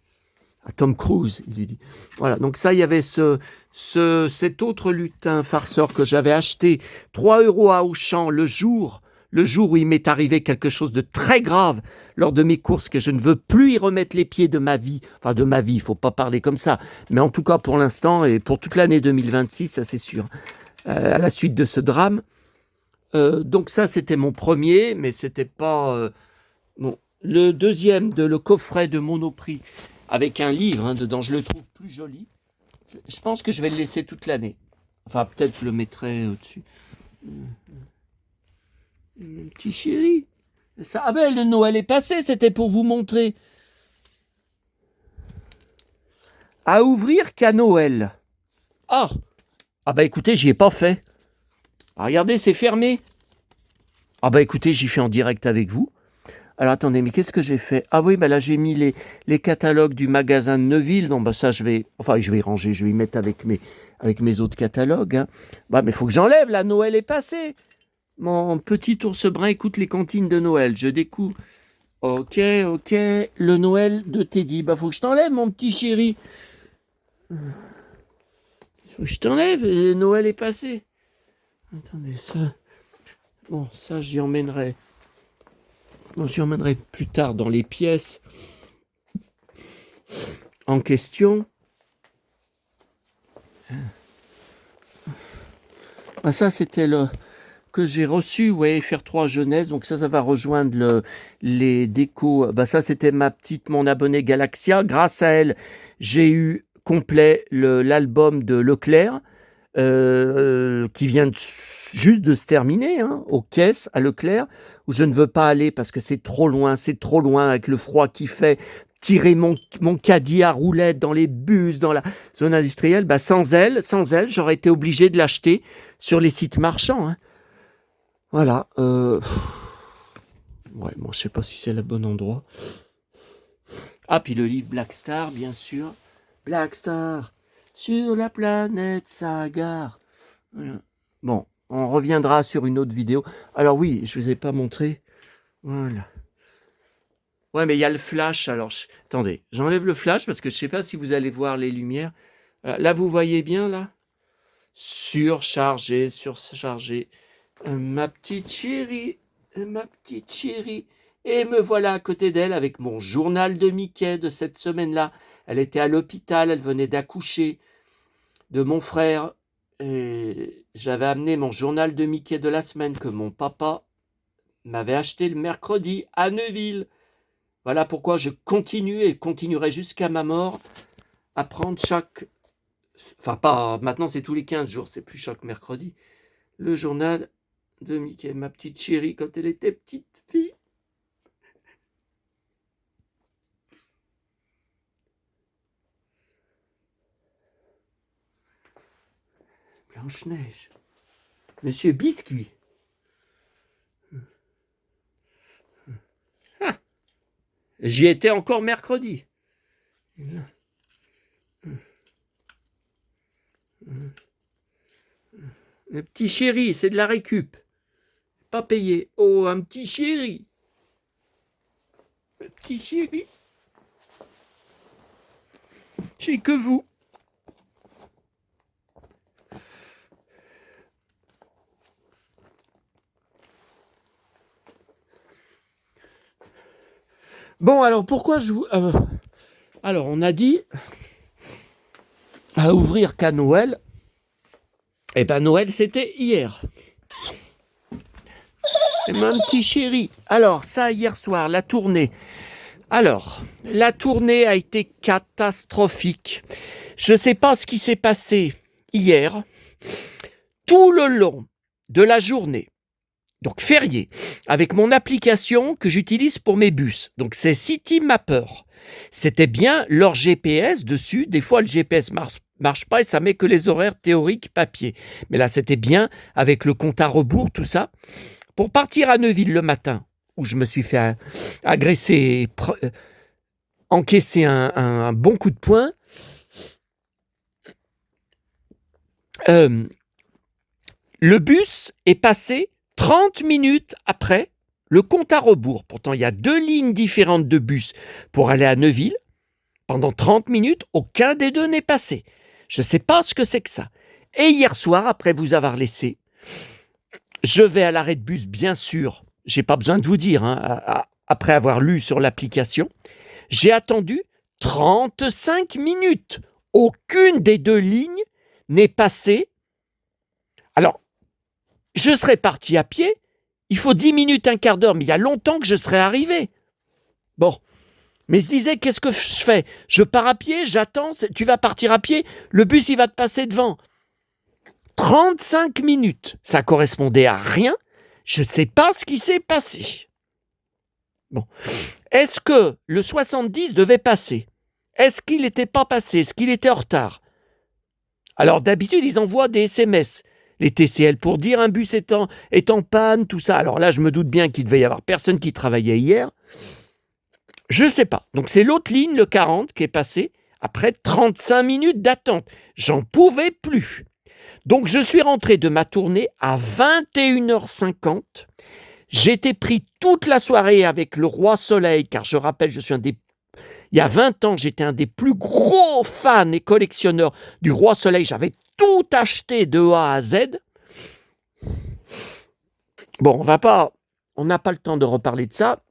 À Tom Cruise, il lui dit. Voilà, donc ça, il y avait cet autre lutin farceur que j'avais acheté 3 € à Auchan le jour où il m'est arrivé quelque chose de très grave lors de mes courses, que je ne veux plus y remettre les pieds de ma vie. Enfin, de ma vie, il ne faut pas parler comme ça. Mais en tout cas, pour l'instant, et pour toute l'année 2026, ça c'est sûr. À la suite de ce drame. Donc ça, c'était mon premier, mais c'était pas... bon. Le deuxième, le coffret de Monoprix, avec un livre dedans, je le trouve plus joli. Je pense que je vais le laisser toute l'année. Enfin, peut-être je le mettrai au-dessus. Mon petit chéri. Ça, le Noël est passé, c'était pour vous montrer. À ouvrir qu'à Noël. Ah écoutez, j'y ai pas fait. Regardez, c'est fermé. Écoutez, j'y fais en direct avec vous. Alors attendez, mais qu'est-ce que j'ai fait? Ah oui, là j'ai mis les catalogues du magasin de Neuville. Non, ça je vais y ranger, je vais y mettre avec mes autres catalogues, hein. Mais il faut que j'enlève, là, Noël est passé. Mon petit ours brun écoute les comptines de Noël, je découvre. Ok, le Noël de Teddy. Faut que je t'enlève, mon petit chéri. Faut que je t'enlève, Noël est passé. Attendez, ça... Bon, ça j'y emmènerai. J'y emmènerai plus tard dans les pièces en question. Ça, c'était que j'ai reçu, ouais, FR3 Jeunesse, donc ça va rejoindre les décos. Bah ça, c'était mon abonné Galaxia. Grâce à elle, j'ai eu complet l'album de Leclerc, qui vient juste de se terminer, hein, aux caisses à Leclerc, où je ne veux pas aller parce que c'est trop loin avec le froid qui fait. Tirer mon caddie à roulettes dans les bus, dans la zone industrielle, bah sans elle, j'aurais été obligé de l'acheter sur les sites marchands. Hein. Voilà. Ouais, bon, je sais pas si c'est le bon endroit. Ah, puis le livre Black Star, bien sûr. Black Star, sur la planète Sagar. Voilà. Bon, on reviendra sur une autre vidéo. Alors oui, je vous ai pas montré. Voilà. Ouais, mais il y a le flash. Alors, attendez, j'enlève le flash parce que je sais pas si vous allez voir les lumières. Là, vous voyez bien, là? Surchargé. Ma petite chérie. Et me voilà à côté d'elle avec mon journal de Mickey de cette semaine-là. Elle était à l'hôpital, elle venait d'accoucher de mon frère. Et j'avais amené mon journal de Mickey de la semaine que mon papa m'avait acheté le mercredi à Neuville. Voilà pourquoi je continue et continuerai jusqu'à ma mort à prendre enfin pas, maintenant c'est tous les 15 jours, c'est plus chaque mercredi, le journal de Mickey, ma petite chérie quand elle était petite fille. Blanche-Neige. Monsieur Biscuit. Ah, j'y étais encore mercredi. Le petit chéri, c'est de la récup. Pas payé. Oh, un petit chéri. Le petit chéri. J'ai que vous. Bon, alors pourquoi je vous... alors, on a dit à ouvrir qu'à Noël. Eh ben, Noël, c'était hier. Et mon petit chéri. Alors, ça, hier soir, la tournée. Alors, la tournée a été catastrophique. Je ne sais pas ce qui s'est passé hier. Tout le long de la journée, donc férié, avec mon application que j'utilise pour mes bus. Donc, c'est Citymapper. C'était bien leur GPS dessus. Des fois, le GPS marche pas et ça met que les horaires théoriques papier. Mais là, c'était bien avec le compte à rebours, tout ça. Pour partir à Neuville le matin, où je me suis fait agresser, encaisser un bon coup de poing, le bus est passé 30 minutes après le compte à rebours. Pourtant, il y a 2 lignes différentes de bus pour aller à Neuville. Pendant 30 minutes, aucun des deux n'est passé. Je ne sais pas ce que c'est que ça. Et hier soir, après vous avoir laissé, je vais à l'arrêt de bus, bien sûr. Je n'ai pas besoin de vous dire, hein, après avoir lu sur l'application. J'ai attendu 35 minutes. Aucune des 2 lignes n'est passée. Alors, je serais parti à pied. Il faut 10 minutes, un quart d'heure, mais il y a longtemps que je serais arrivé. Bon. Mais je disais, qu'est-ce que je fais? Je pars à pied, j'attends, tu vas partir à pied, le bus, il va te passer devant. 35 minutes, ça correspondait à rien. Je ne sais pas ce qui s'est passé. Bon. Est-ce que le 70 devait passer? Est-ce qu'il n'était pas passé? Est-ce qu'il était en retard? Alors d'habitude, ils envoient des SMS, les TCL, pour dire un bus est en panne, tout ça. Alors là, je me doute bien qu'il devait y avoir personne qui travaillait hier. Je ne sais pas. Donc c'est l'autre ligne, le 40, qui est passé après 35 minutes d'attente. J'en pouvais plus. Donc je suis rentré de ma tournée à 21h50. J'étais pris toute la soirée avec le Roi Soleil, car je rappelle, il y a 20 ans, j'étais un des plus gros fans et collectionneurs du Roi Soleil. J'avais tout acheté de A à Z. Bon, on n'a pas le temps de reparler de ça.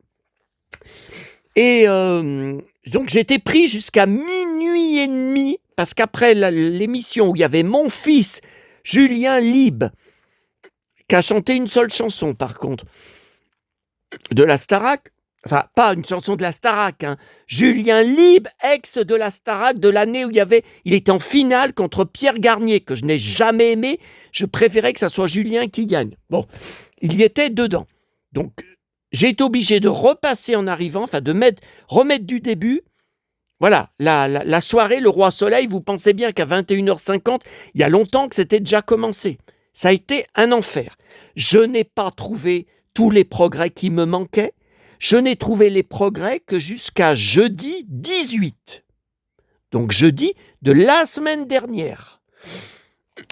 Et donc j'étais pris jusqu'à minuit et demi, parce qu'après l'émission où il y avait mon fils, Julien Lieb, qui a chanté une seule chanson, par contre, de la Starac. Enfin, pas une chanson de la Starac, hein. Julien Libre, ex de la Starac, de l'année où il était en finale contre Pierre Garnier, que je n'ai jamais aimé. Je préférais que ça soit Julien qui gagne. Bon, il y était dedans. Donc, j'ai été obligé de repasser en arrivant, enfin de remettre du début. Voilà, la soirée, le Roi Soleil, vous pensez bien qu'à 21h50, il y a longtemps que c'était déjà commencé. Ça a été un enfer. Je n'ai pas trouvé tous les progrès qui me manquaient. Je n'ai trouvé les progrès que jusqu'à jeudi 18. Donc jeudi de la semaine dernière.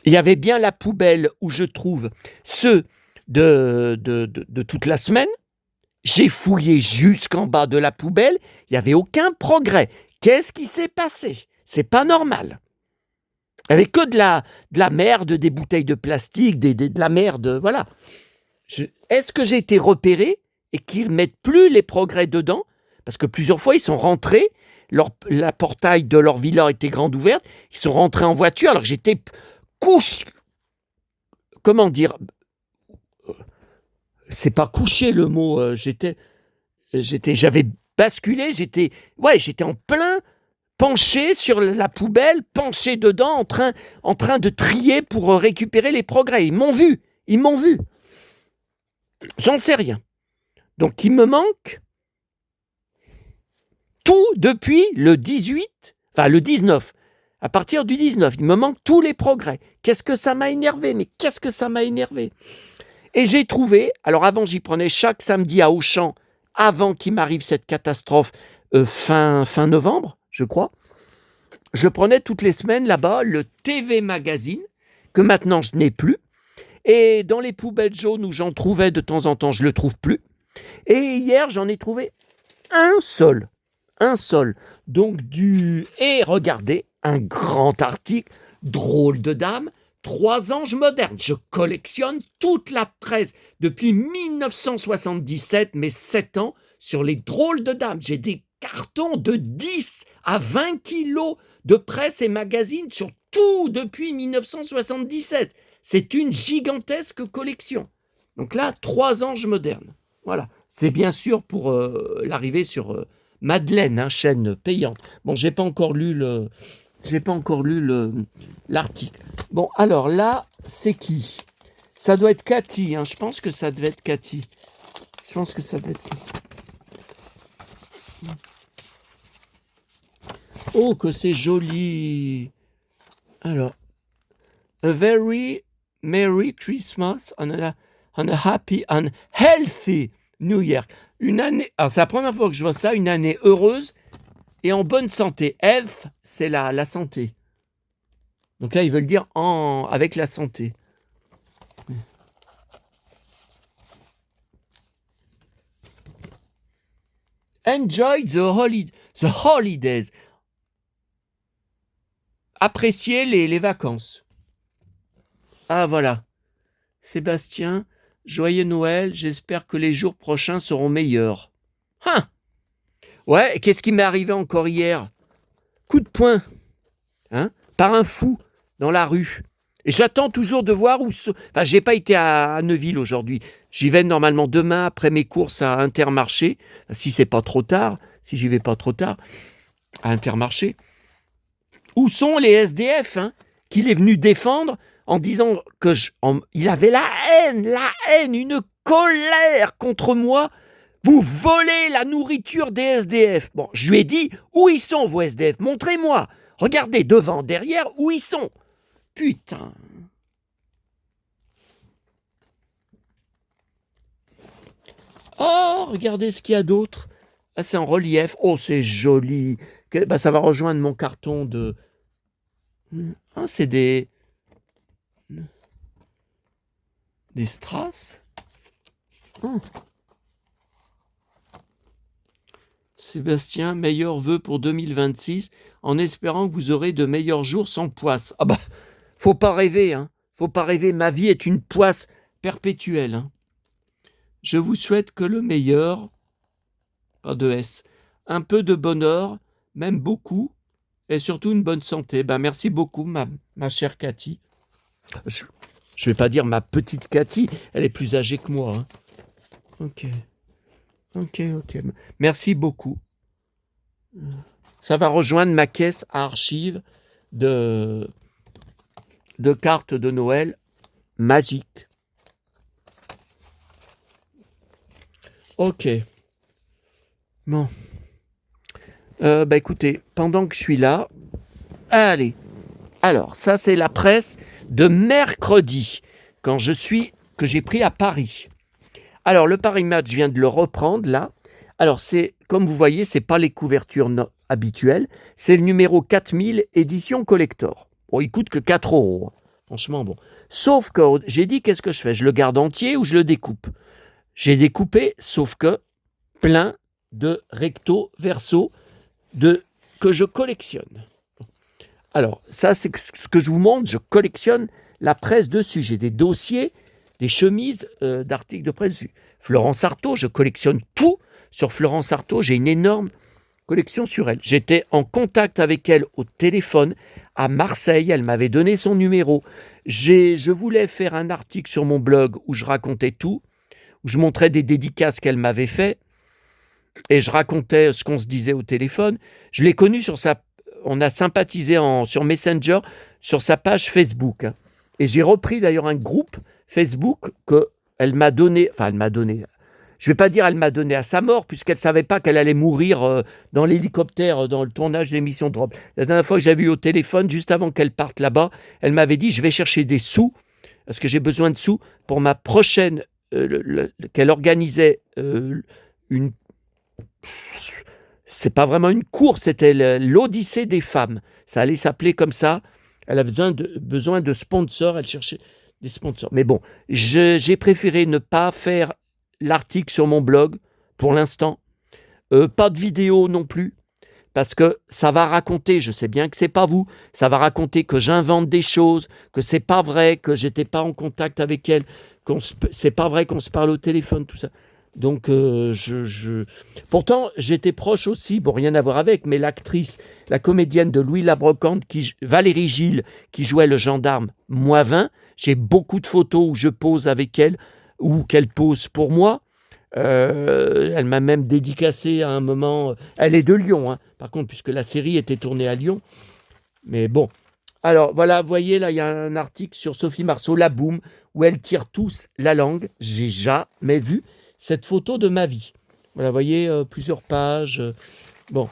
Il y avait bien la poubelle où je trouve ceux de toute la semaine. J'ai fouillé jusqu'en bas de la poubelle. Il n'y avait aucun progrès. Qu'est-ce qui s'est passé? C'est pas normal. Il n'y avait que de la merde, des bouteilles de plastique, de la merde, voilà. Est-ce que j'ai été repéré et qu'ils ne mettent plus les progrès dedans? Parce que plusieurs fois, ils sont rentrés, la portail de leur villa était grande ouverte, ils sont rentrés en voiture alors que j'étais comment dire, c'est pas couché le mot, j'avais basculé, j'étais en plein penché sur la poubelle, penché dedans, en train de trier pour récupérer les progrès. Ils m'ont vu. J'en sais rien. Donc, il me manque tout depuis le 18, enfin le 19. À partir du 19, il me manque tous les progrès. Qu'est-ce que ça m'a énervé? Et j'ai trouvé, alors avant j'y prenais chaque samedi à Auchan, avant qu'il m'arrive cette catastrophe fin novembre, je crois. Je prenais toutes les semaines là-bas le TV Magazine, que maintenant je n'ai plus. Et dans les poubelles jaunes où j'en trouvais de temps en temps, je ne le trouve plus. Et hier, j'en ai trouvé un seul. Donc Et regardez, un grand article, drôle de dame, 3 anges modernes. Je collectionne toute la presse depuis 1977, mes 7 ans, sur les drôles de dames. J'ai des cartons de 10 à 20 kilos de presse et magazines sur tout depuis 1977. C'est une gigantesque collection. Donc là, 3 anges modernes. Voilà. C'est bien sûr pour l'arrivée sur Madeleine, hein, chaîne payante. Bon, j'ai pas encore lu l'article. Bon, alors là, c'est qui? Ça doit être Cathy. Hein. Je pense que ça devait être Cathy. Oh, que c'est joli. Alors, a very Merry Christmas and a happy and healthy New Year. Une année, alors c'est la première fois que je vois ça, une année heureuse et en bonne santé. Health, c'est la santé. Donc là, ils veulent dire avec la santé. Enjoy the holidays. Appréciez les vacances. Ah voilà. Sébastien, joyeux Noël, j'espère que les jours prochains seront meilleurs. Hein? Ouais, et qu'est-ce qui m'est arrivé encore hier? Coup de poing, hein, par un fou dans la rue. Et j'attends toujours de voir Enfin, j'ai pas été à Neuville aujourd'hui. J'y vais normalement demain après mes courses à Intermarché, si j'y vais pas trop tard, à Intermarché. Où sont les SDF, hein, qu'il est venu défendre en disant il avait la haine, une colère contre moi. Vous volez la nourriture des SDF. Bon, je lui ai dit, où ils sont vos SDF? Montrez-moi. Regardez, devant, derrière, où ils sont. Putain. Oh, regardez ce qu'il y a d'autre. Ah, c'est en relief. Oh, c'est joli. Ça va rejoindre mon carton de... Ah, c'est des strass. Oh. Sébastien, meilleurs vœux pour 2026, en espérant que vous aurez de meilleurs jours sans poisse. Ah bah, faut pas rêver, hein. Faut pas rêver, ma vie est une poisse perpétuelle. Hein. Je vous souhaite que le meilleur, pas de S, un peu de bonheur, même beaucoup, et surtout une bonne santé. Merci beaucoup, ma chère Cathy. Je Je vais pas dire ma petite Cathy, elle est plus âgée que moi. Hein. Ok. Merci beaucoup. Ça va rejoindre ma caisse à archives de cartes de Noël magiques. Ok. Bon. Écoutez, pendant que je suis là, allez. Alors, ça c'est la presse de mercredi, que j'ai pris à Paris. Alors, le Paris Match, je viens de le reprendre là. Alors, comme vous voyez, c'est pas les couvertures habituelles. C'est le numéro 4000, édition collector. Bon, il coûte que 4 €. Franchement, bon. Sauf que, j'ai dit, qu'est-ce que je fais? Je le garde entier ou je le découpe? J'ai découpé, sauf que plein de recto, verso, que je collectionne. Alors, ça, c'est ce que je vous montre. Je collectionne la presse dessus. J'ai des dossiers, des chemises d'articles de presse dessus. Florence Artaud, je collectionne tout sur Florence Artaud. J'ai une énorme collection sur elle. J'étais en contact avec elle au téléphone à Marseille. Elle m'avait donné son numéro. Je voulais faire un article sur mon blog où je racontais tout, où je montrais des dédicaces qu'elle m'avait fait et je racontais ce qu'on se disait au téléphone. Je l'ai connue on a sympathisé sur Messenger sur sa page Facebook. Hein. Et j'ai repris d'ailleurs un groupe Facebook qu'elle m'a donné. Enfin, elle m'a donné. Je ne vais pas dire elle m'a donné à sa mort, puisqu'elle ne savait pas qu'elle allait mourir dans l'hélicoptère, dans le tournage de l'émission Drop. La dernière fois que j'avais eu au téléphone, juste avant qu'elle parte là-bas, elle m'avait dit, je vais chercher des sous, parce que j'ai besoin de sous pour ma prochaine, qu'elle organisait une... C'est pas vraiment une course, c'était l'Odyssée des femmes. Ça allait s'appeler comme ça. Elle a besoin de sponsors, elle cherchait des sponsors. Mais bon, j'ai préféré ne pas faire l'article sur mon blog pour l'instant. Pas de vidéo non plus, parce que ça va raconter, je sais bien que c'est pas vous, ça va raconter que j'invente des choses, que c'est pas vrai, que j'étais pas en contact avec elle, c'est pas vrai qu'on se parle au téléphone, tout ça. Donc, pourtant, j'étais proche aussi, bon, rien à voir avec, mais l'actrice, la comédienne de Louis la Brocante, Valérie Gilles, qui jouait le gendarme Moivin, j'ai beaucoup de photos où je pose avec elle, ou qu'elle pose pour moi. Elle m'a même dédicacé à un moment. Elle est de Lyon, hein, par contre, puisque la série était tournée à Lyon. Mais bon. Alors, voilà, vous voyez, là, il y a un article sur Sophie Marceau, La Boum, où elle tire tous la langue. J'ai jamais vu cette photo de ma vie. Voilà, vous voyez, plusieurs pages. Bon.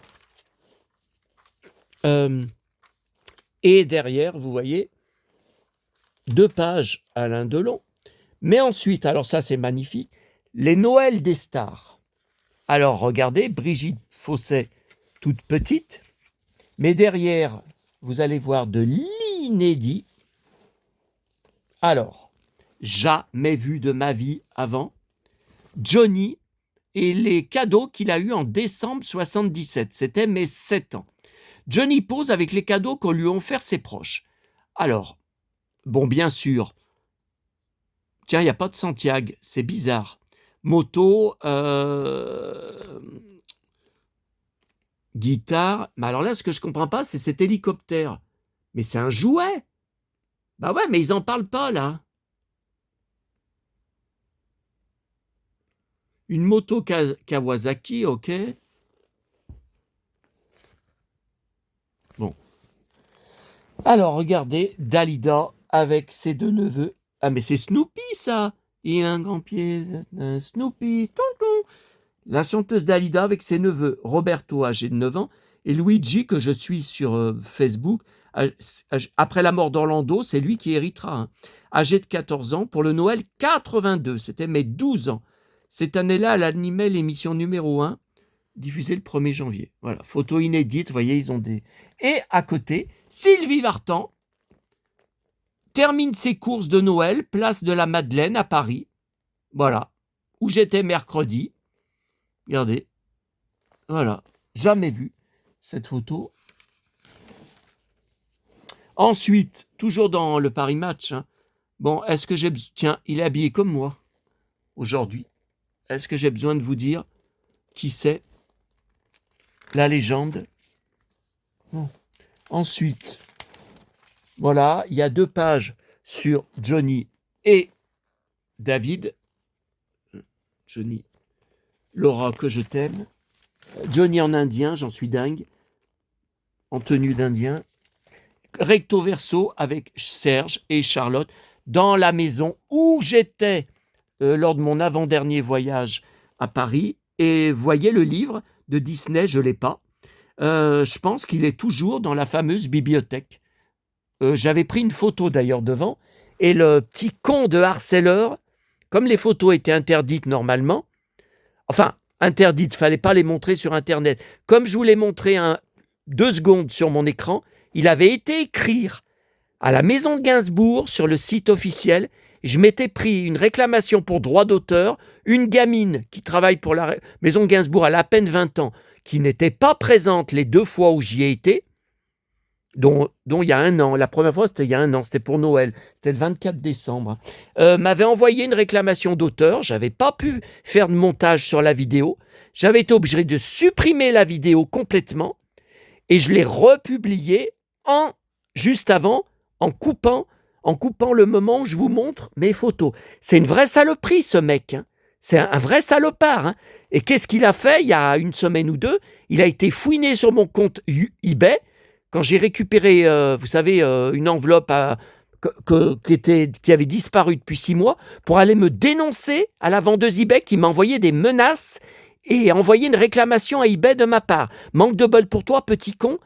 Et derrière, vous voyez, 2 pages Alain Delon. Mais ensuite, alors ça, c'est magnifique, les Noëls des stars. Alors, regardez, Brigitte Fosset, toute petite. Mais derrière, vous allez voir de l'inédit. Alors, jamais vu de ma vie avant. Johnny et les cadeaux qu'il a eus en décembre 77. C'était mes 7 ans. Johnny pose avec les cadeaux qu'on lui a offert ses proches. Alors, bon, bien sûr, tiens, il n'y a pas de Santiago, c'est bizarre. Moto, guitare. Mais alors là, ce que je ne comprends pas, c'est cet hélicoptère. Mais c'est un jouet. Bah ouais, mais ils n'en parlent pas, là. Une moto Kawasaki, ok. Bon. Alors, regardez, Dalida avec ses 2 neveux. Ah, mais c'est Snoopy, ça. Il a un grand pied, un Snoopy. Tonton. La chanteuse Dalida avec ses neveux, Roberto, âgé de 9 ans, et Luigi, que je suis sur Facebook. Après la mort d'Orlando, c'est lui qui héritera. Hein. Âgé de 14 ans, pour le Noël 82, c'était mes 12 ans. Cette année-là, elle animait l'émission numéro 1, diffusée le 1er janvier. Voilà, photo inédite, vous voyez, ils ont des... Et à côté, Sylvie Vartan termine ses courses de Noël, place de la Madeleine à Paris. Voilà, où j'étais mercredi. Regardez, voilà, jamais vu cette photo. Ensuite, toujours dans le Paris Match, hein, bon, est-ce que j'ai... Tiens, il est habillé comme moi, aujourd'hui. Est-ce que j'ai besoin de vous dire qui c'est? La légende. Bon. Ensuite, voilà, il y a 2 pages sur Johnny Et David, Johnny, Laura, que je t'aime, Johnny en indien, j'en suis dingue, en tenue d'indien, recto verso avec Serge et Charlotte dans la maison où j'étais lors de mon avant-dernier voyage à Paris. Et voyez le livre de Disney, je ne l'ai pas. Je pense qu'il est toujours dans la fameuse bibliothèque. J'avais pris une photo d'ailleurs devant, et le petit con de harceleur, comme les photos étaient interdites normalement, enfin interdites, il ne fallait pas les montrer sur Internet, comme je vous l'ai montré 2 secondes sur mon écran, il avait été écrire à la maison de Gainsbourg sur le site officiel. Je m'étais pris une réclamation pour droit d'auteur, une gamine qui travaille pour la maison de Gainsbourg, elle a à peine 20 ans, qui n'était pas présente les 2 fois où j'y ai été, dont il y a 1 an. La première fois, c'était il y a 1 an, c'était pour Noël, c'était le 24 décembre. M'avait envoyé une réclamation d'auteur, j'avais pas pu faire de montage sur la vidéo, j'avais été obligé de supprimer la vidéo complètement, et je l'ai republiée juste avant, en coupant le moment où je vous montre mes photos. C'est une vraie saloperie, ce mec. Hein. C'est un vrai salopard. Hein. Et qu'est-ce qu'il a fait il y a 1 semaine ou 2? Il a été fouiné sur mon compte eBay quand j'ai récupéré, vous savez, une enveloppe qui avait disparu depuis 6 mois pour aller me dénoncer à la vendeuse eBay qui m'a envoyé des menaces et envoyé une réclamation à eBay de ma part. Manque de bol pour toi, petit con.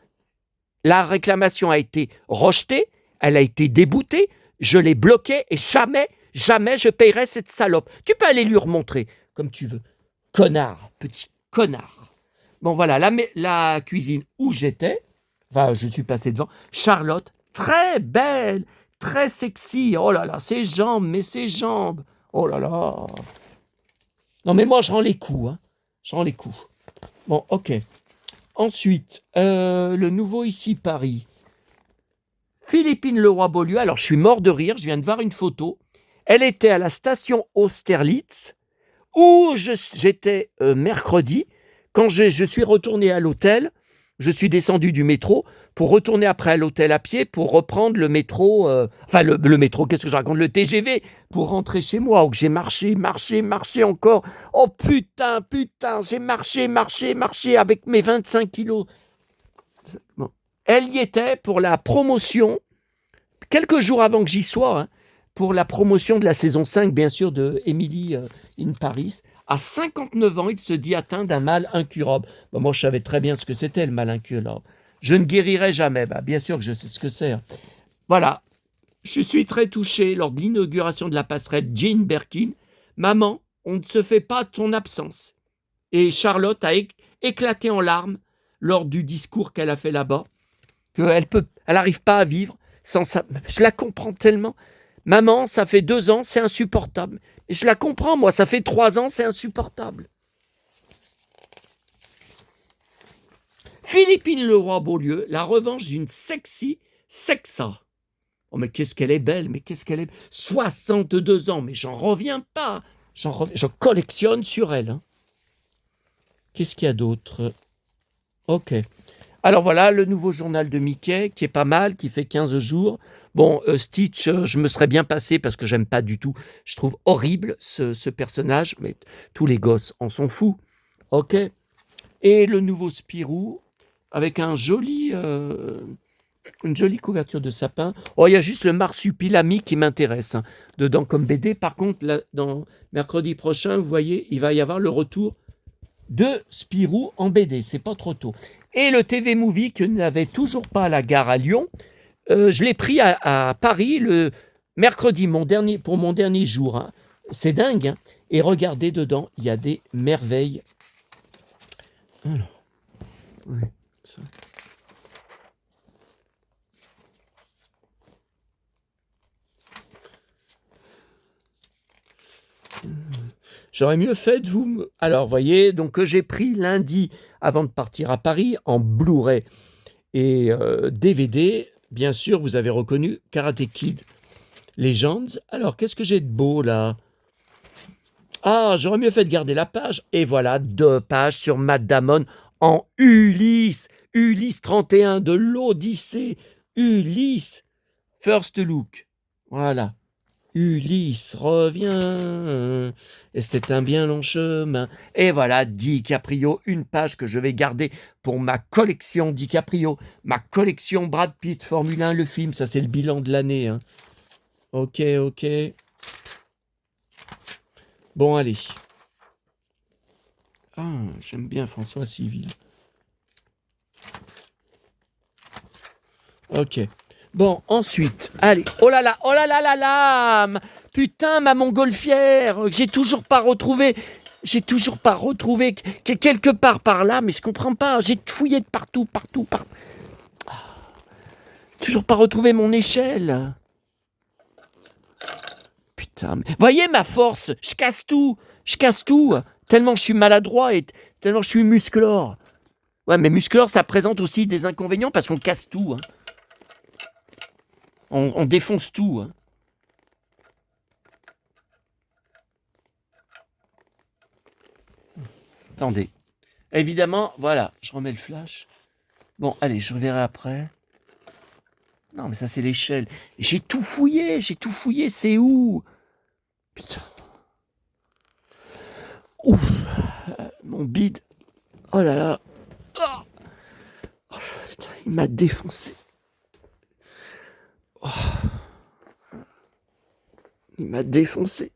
La réclamation a été rejetée, elle a été déboutée, je l'ai bloquée et jamais je payerai cette salope. Tu peux aller lui remontrer comme tu veux. Connard, petit connard. Bon voilà, la cuisine où j'étais, enfin je suis passé devant, Charlotte, très belle, très sexy. Oh là là, ses jambes. Oh là là. Non mais moi je rends les coups, hein. Je rends les coups. Bon, ok. Ensuite, le nouveau ici Paris. Philippine Leroy-Beaulieu, alors je suis mort de rire, je viens de voir une photo. Elle était à la station Austerlitz, où j'étais mercredi. Quand je suis retourné à l'hôtel, je suis descendu du métro pour retourner après à l'hôtel à pied pour reprendre le métro, le métro, qu'est-ce que je raconte, le TGV, pour rentrer chez moi, où j'ai marché encore. Oh putain, j'ai marché avec mes 25 kilos. Bon. Elle y était pour la promotion, quelques jours avant que j'y sois, hein, pour la promotion de la saison 5, bien sûr, de Emily in Paris. À 59 ans, il se dit atteint d'un mal incurable. Bon, moi, je savais très bien ce que c'était, le mal incurable. Je ne guérirai jamais. Bien sûr que je sais ce que c'est. Voilà. Je suis très touché lors de l'inauguration de la passerelle Jane Birkin. Maman, on ne se fait pas de ton absence. Et Charlotte a éclaté en larmes lors du discours qu'elle a fait là-bas, qu'elle n'arrive pas à vivre sans ça. Je la comprends tellement. Maman, ça fait 2 ans, c'est insupportable. Et je la comprends, moi, ça fait 3 ans, c'est insupportable. Philippine Leroy-Beaulieu, la revanche d'une sexy sexa. Oh, mais qu'est-ce qu'elle est belle, 62 ans, mais j'en reviens pas. Je collectionne sur elle. Hein. Qu'est-ce qu'il y a d'autre? Ok. Alors voilà, le nouveau journal de Mickey, qui est pas mal, qui fait 15 jours. Bon, Stitch, je me serais bien passé parce que j'aime pas du tout. Je trouve horrible ce personnage, mais tous les gosses en sont fous. Ok. Et le nouveau Spirou, avec une jolie couverture de sapin. Oh, il y a juste le Marsupilami qui m'intéresse dedans comme BD. Par contre, là, dans mercredi prochain, vous voyez, il va y avoir le retour de Spirou en BD. C'est pas trop tôt. Et le TV Movie que n'avait toujours pas à la gare à Lyon, je l'ai pris à Paris le mercredi, pour mon dernier jour. Hein. C'est dingue. Hein. Et regardez dedans, il y a des merveilles. Alors, oui, ça. J'aurais mieux fait de vous... Alors, voyez, donc que j'ai pris lundi avant de partir à Paris en Blu-ray et DVD. Bien sûr, vous avez reconnu Karate Kid Legends. Alors, qu'est-ce que j'ai de beau là? Ah, j'aurais mieux fait de garder la page. Et voilà, 2 pages sur Matt Damon en Ulysse. Ulysse 31 de l'Odyssée. Ulysse. First look. Voilà. Ulysse revient, et c'est un bien long chemin. Et voilà, DiCaprio, une page que je vais garder pour ma collection DiCaprio, ma collection Brad Pitt, Formule 1, le film, ça c'est le bilan de l'année. Hein. Ok. Bon, allez. Ah, j'aime bien François Civil. Ok. Bon, ensuite, allez. Oh là là. Putain, ma montgolfière. J'ai toujours pas retrouvé. Quelque part par là, mais je comprends pas. J'ai fouillé de partout. Toujours pas retrouvé mon échelle. Putain, mais... voyez ma force. Je casse tout. Tellement je suis maladroit et tellement je suis musclore. Ouais, mais musclore, ça présente aussi des inconvénients parce qu'on casse tout. Hein. On défonce tout. Hein. Attendez. Évidemment, voilà, je remets le flash. Bon, allez, je reverrai après. Non, mais ça, c'est l'échelle. J'ai tout fouillé, c'est où? Putain. Ouf. Mon bide. Oh là là. Oh, putain, il m'a défoncé. Oh. Il m'a défoncé.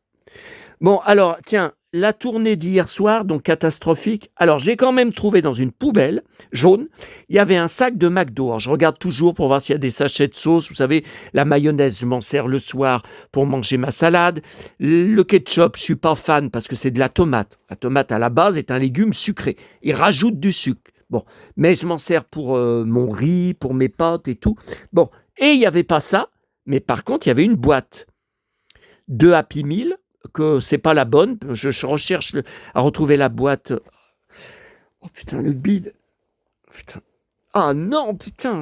Bon, alors, tiens, la tournée d'hier soir, donc catastrophique. Alors, j'ai quand même trouvé dans une poubelle jaune, il y avait un sac de McDo. Alors, je regarde toujours pour voir s'il y a des sachets de sauce. Vous savez, la mayonnaise, je m'en sers le soir pour manger ma salade. Le ketchup, je suis pas fan parce que c'est de la tomate. La tomate, à la base, est un légume sucré. Il rajoute du sucre. Bon, mais je m'en sers pour mon riz, pour mes pâtes et tout. Bon, et il n'y avait pas ça, mais par contre, il y avait une boîte de Happy Meal, que c'est pas la bonne. Je recherche à retrouver la boîte. Oh putain, le bide. Putain. Ah non, putain.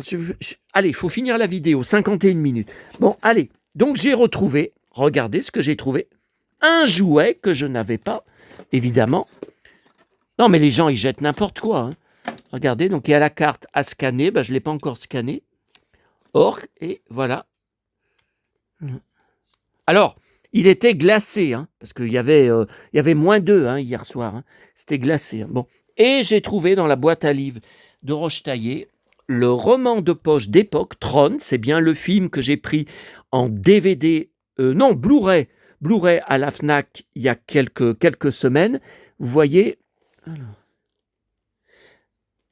Allez, il faut finir la vidéo. 51 minutes. Bon, allez. Donc j'ai retrouvé, regardez ce que j'ai trouvé. Un jouet que je n'avais pas, évidemment. Non, mais les gens, ils jettent n'importe quoi. Hein. Regardez, donc il y a la carte à scanner. Ben, je ne l'ai pas encore scanné. Or, et voilà. Alors, il était glacé, hein, parce qu'il y avait -2 hein, hier soir. Hein. C'était glacé. Hein. Bon. Et j'ai trouvé dans la boîte à livres de Rochetaillé le roman de poche d'époque, Tron, c'est bien le film que j'ai pris en DVD, non, Blu-ray à la FNAC il y a quelques semaines. Vous voyez... Alors,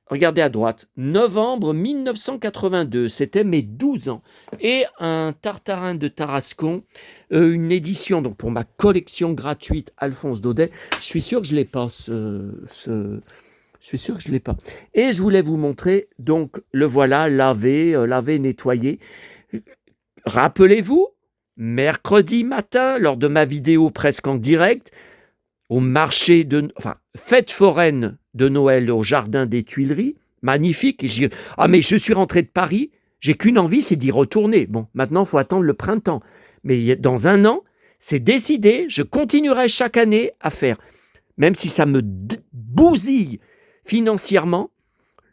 regardez à droite, novembre 1982, c'était mes 12 ans. Et un Tartarin de Tarascon, une édition donc pour ma collection gratuite Alphonse Daudet. Je suis sûr que je ne l'ai pas, je suis sûr que je ne l'ai pas. Et je voulais vous montrer, donc le voilà, lavé, nettoyé. Rappelez-vous, mercredi matin, lors de ma vidéo presque en direct, au marché fête foraine de Noël au jardin des Tuileries, magnifique. Mais je suis rentré de Paris, j'ai qu'une envie, c'est d'y retourner. Bon, maintenant, il faut attendre le printemps. Mais dans un an, c'est décidé, je continuerai chaque année à faire, même si ça me bousille financièrement,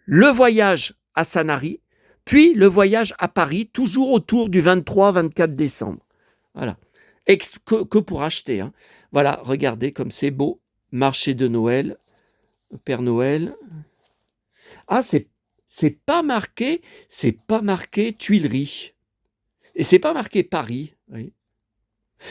le voyage à Sanary, puis le voyage à Paris, toujours autour du 23-24 décembre. Voilà. Que pour acheter. Hein. Voilà, regardez comme c'est beau. Marché de Noël, Père Noël. Ah, c'est pas marqué Tuileries. Et c'est pas marqué Paris. Oui.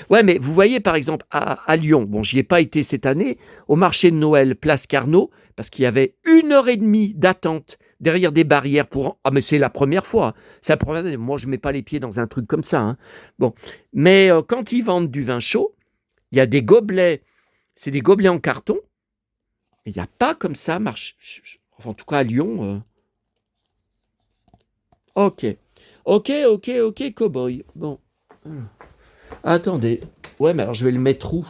Ouais, mais vous voyez, par exemple, à Lyon, bon, j'y ai pas été cette année, au marché de Noël, place Carnot, parce qu'il y avait 1 heure et demie d'attente derrière des barrières pour... Ah, mais c'est la première fois. C'est la première année. Moi, je mets pas les pieds dans un truc comme ça. Hein. Bon. Mais quand ils vendent du vin chaud, il y a des gobelets. C'est des gobelets en carton. Il n'y a pas comme ça, enfin, en tout cas à Lyon. Ok, cowboy. Bon. Attendez. Ouais, mais alors je vais le mettre où?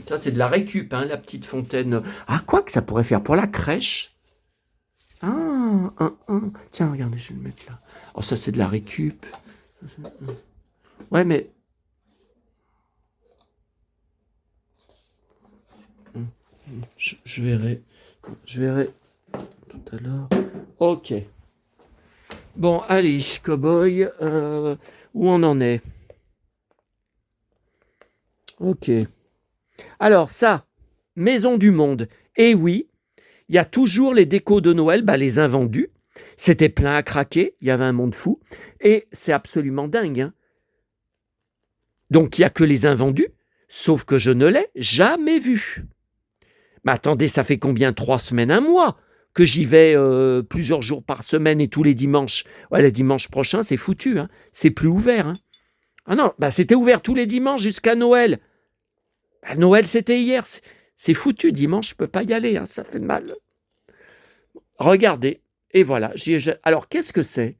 Ça, c'est de la récup, hein, la petite fontaine. Ah, quoi que ça pourrait faire pour la crèche. Ah, tiens, regardez, je vais le mettre là. Oh, ça, c'est de la récup. Ouais, mais... Je verrai tout à l'heure. Ok. Bon, allez, cowboy, où on en est? Ok. Alors ça, Maison du Monde. Et oui, il y a toujours les décos de Noël, les invendus. C'était plein à craquer, il y avait un monde fou. Et c'est absolument dingue, hein. Donc il n'y a que les invendus, sauf que je ne l'ai jamais vu. Mais attendez, ça fait combien? 3 semaines, un mois que j'y vais plusieurs jours par semaine et tous les dimanches. Ouais, le dimanche prochain, c'est foutu, hein. C'est plus ouvert, hein. Ah non, c'était ouvert tous les dimanches jusqu'à Noël. Noël, c'était hier. C'est foutu, dimanche, je ne peux pas y aller, hein. Ça fait mal. Regardez, et voilà. Alors, qu'est-ce que c'est?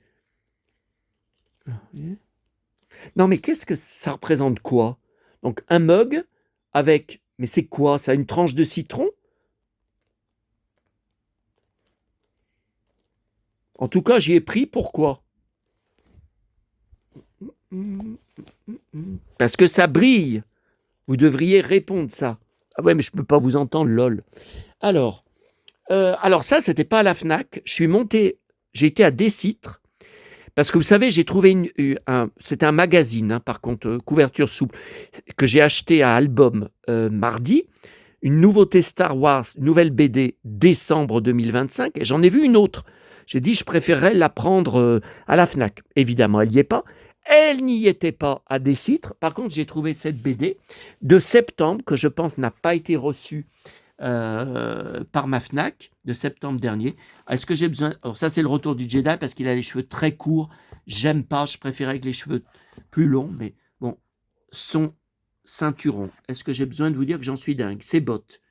Non, mais qu'est-ce que ça représente quoi? Donc, un mug avec... Mais c'est quoi ça? Une tranche de citron? En tout cas, j'y ai pris. Pourquoi? Parce que ça brille. Vous devriez répondre ça. Ah ouais, mais je ne peux pas vous entendre, lol. Alors ça, c'était pas à la Fnac. J'ai été à Décitre. Parce que vous savez, j'ai trouvé c'était un magazine, hein, par contre, couverture souple, que j'ai acheté à Album mardi. Une nouveauté Star Wars, nouvelle BD, décembre 2025. Et j'en ai vu une autre. J'ai dit, je préférerais la prendre à la Fnac. Évidemment, elle n'y est pas. Elle n'y était pas à Décitre. Par contre, j'ai trouvé cette BD de septembre, que je pense n'a pas été reçue par ma Fnac, de septembre dernier. Est-ce que j'ai besoin... Alors ça, c'est le retour du Jedi, parce qu'il a les cheveux très courts. J'aime pas, je préférais avec les cheveux plus longs. Mais bon, son ceinturon. Est-ce que j'ai besoin de vous dire que j'en suis dingue? Ses bottes.